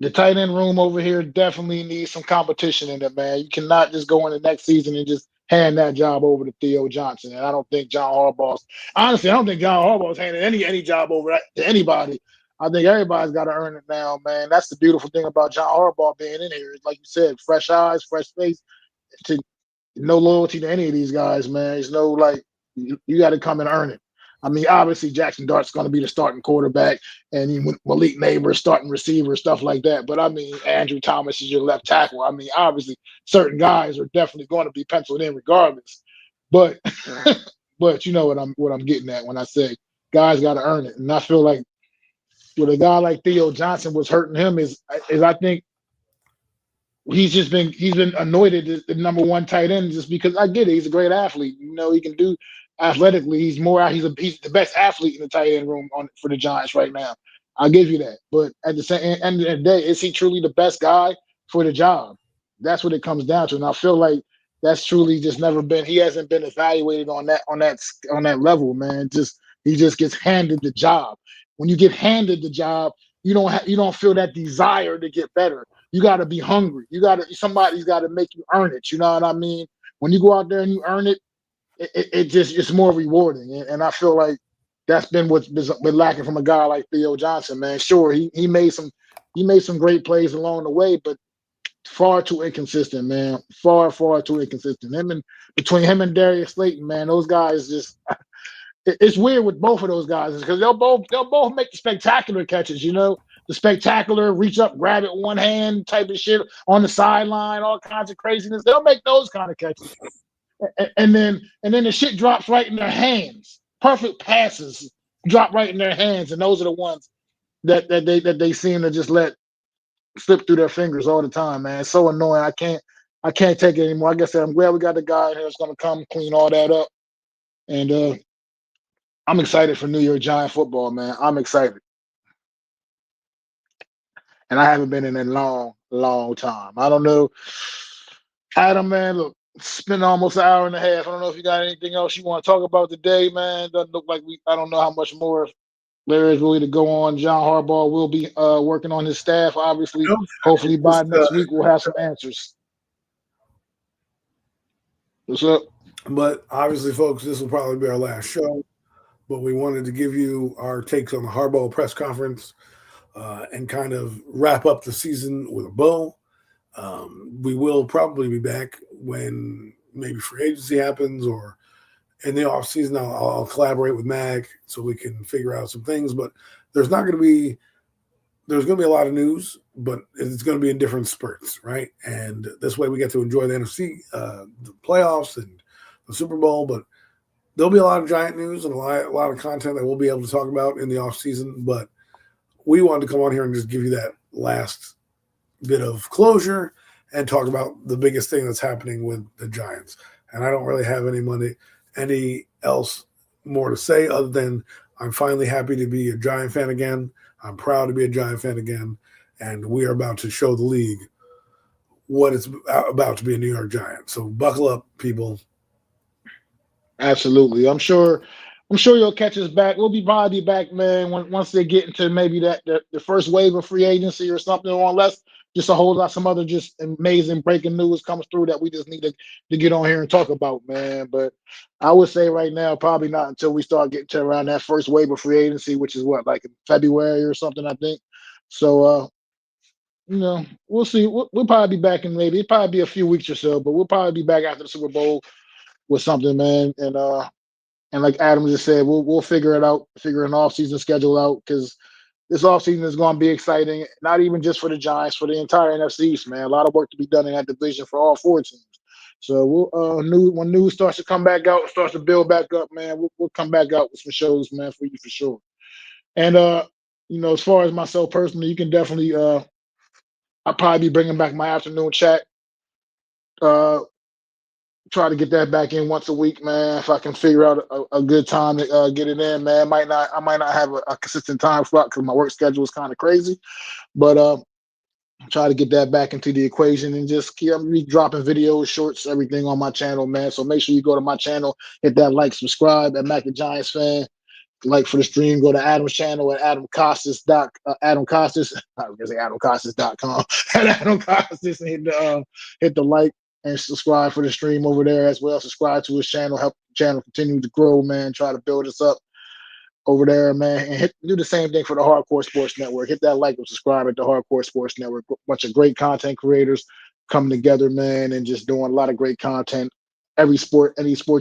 the tight end room over here definitely needs some competition in it, man. You cannot just go in the next season and just hand that job over to Theo Johnson. And I don't think John Harbaugh's honestly, I don't think John Harbaugh's handing any job over to anybody. I think everybody's got to earn it now, man. That's the beautiful thing about John Harbaugh being in here. Like you said, fresh eyes, fresh face. To no loyalty to any of these guys, man. There's no like you got to come and earn it. I mean, obviously Jackson Dart's going to be the starting quarterback, and Malik Neighbor starting receiver, stuff like that. But I mean, Andrew Thomas is your left tackle. I mean, obviously certain guys are definitely going to be penciled in regardless. But but you know what I'm getting at when I say guys got to earn it, and I feel like with a guy like Theo Johnson, what's hurting him is I think he's been anointed as the number one tight end just because I get it. He's a great athlete. He can do athletically. He's the best athlete in the tight end room for the Giants right now. I'll give you that. But at the same end of the day, is he truly the best guy for the job? That's what it comes down to. And I feel like that's truly just never been. He hasn't been evaluated on that level, man. He just gets handed the job. when you get handed the job, you don't feel that desire to get better. You got to be hungry. Somebody's got to make you earn it. You know what I mean? When you go out there and you earn it, it's more rewarding. And I feel like that's been what's been lacking from a guy like Theo Johnson, man. Sure, he made some great plays along the way, but far too inconsistent, man. Far too inconsistent. Between him and Darius Slayton, man, those guys just it's weird with both of those guys because they'll both make the spectacular catches, the spectacular reach up, grab it one hand type of shit on the sideline, all kinds of craziness. They'll make those kind of catches. And then the shit drops right in their hands. Perfect passes drop right in their hands, and those are the ones that they seem to just let slip through their fingers all the time, man. It's so annoying. I can't take it anymore. Like I said, I'm glad we got the guy in here that's gonna come clean all that up. And I'm excited for New York Giant football, man. I'm excited. And I haven't been in a long time. I don't know. Adam, man, look, it's been almost an hour and a half. I don't know if you got anything else you want to talk about today, man. Doesn't look like I don't know how much more there is really to go on. John Harbaugh will be working on his staff, obviously. Hopefully by next week we'll have some answers. What's up? But obviously, folks, this will probably be our last show. But we wanted to give you our takes on the Harbaugh press conference and kind of wrap up the season with a bow. We will probably be back when maybe free agency happens or in the off season. I'll collaborate with Mag so we can figure out some things. But there's going to be a lot of news, but it's going to be in different spurts, right? And this way we get to enjoy the NFC, the playoffs, and the Super Bowl. But there'll be a lot of Giant news and a lot of content that we'll be able to talk about in the off season. But we wanted to come on here and just give you that last bit of closure and talk about the biggest thing that's happening with the Giants. And I don't really have any else more to say other than I'm finally happy to be a Giant fan again. I'm proud to be a Giant fan again. And we are about to show the league what it's about to be a New York Giant. So buckle up, people. Absolutely. I'm sure you'll catch us back. We'll probably be back, man, once they get into maybe the first wave of free agency or something, or unless just a whole lot some other just amazing breaking news comes through that we just need to get on here and talk about, man. But I would say right now, probably not until we start getting to around that first wave of free agency, which is what, like in February or something, I think. So we'll see. We'll probably be back in it'll probably be a few weeks or so, but we'll probably be back after the Super Bowl with something, man. And like Adam just said, we'll figure it out, figure an off-season schedule out, because this offseason is going to be exciting, not even just for the Giants, for the entire NFC East, man. A lot of work to be done in that division for all four teams. So when news starts to come back out, starts to build back up, man, we'll come back out with some shows, man, for you for sure. And as far as myself personally, you can definitely I'll probably be bringing back my afternoon chat. Try to get that back in once a week, man. If I can figure out a good time to get it in, man. I might not have a consistent time slot because my work schedule is kind of crazy, but try to get that back into the equation and just keep dropping videos, shorts, everything on my channel, man. So make sure you go to my channel, hit that like, subscribe at MacDaGiantsFan. Like for the stream, go to Adam's channel at Adam Costas. I was gonna say AdamCostas.com at Adam Costas and hit the like and subscribe for the stream over there as well. Subscribe to his channel, help the channel continue to grow, man. Try to build us up over there, man. And do the same thing for the Hardcore Sports Network. Hit that like and subscribe at the Hardcore Sports Network. A bunch of great content creators coming together, man, and just doing a lot of great content. Any sport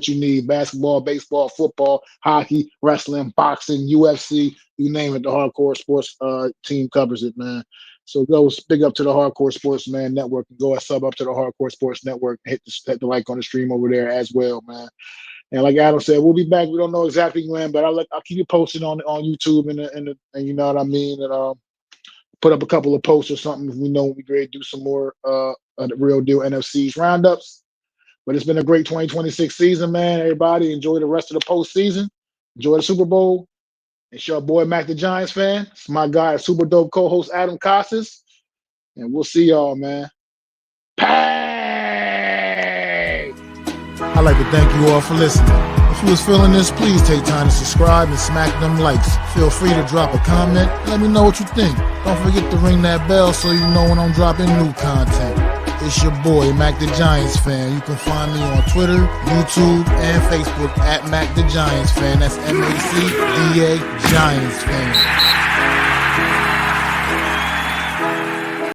you need: basketball, baseball, football, hockey, wrestling, boxing, UFC, you name it. The Hardcore Sports team covers it, man. So go big up to the Hardcore Sports Network and go and sub up to the Hardcore Sports Network. Hit the like on the stream over there as well, man. And like Adam said, we'll be back. We don't know exactly when, but I'll keep you posted on YouTube and you know what I mean. And put up a couple of posts or something if we know we're ready to do some more the real deal NFC's roundups. But it's been a great 2026 season, man. Everybody enjoy the rest of the postseason. Enjoy the Super Bowl. It's your boy Mac the Giants fan. It's my guy, super dope co-host Adam Costas. And we'll see y'all, man. Pay! I'd like to thank you all for listening. If If you was feeling this, please take time to subscribe and smack them likes. Feel free to drop a comment. Let me know what you think. Don't forget to ring that bell so you know when I'm dropping new content. It's your boy, Mac the Giants Fan. You can find me on Twitter, YouTube, and Facebook at Mac the Giants Fan. That's MacDa Giants Fan.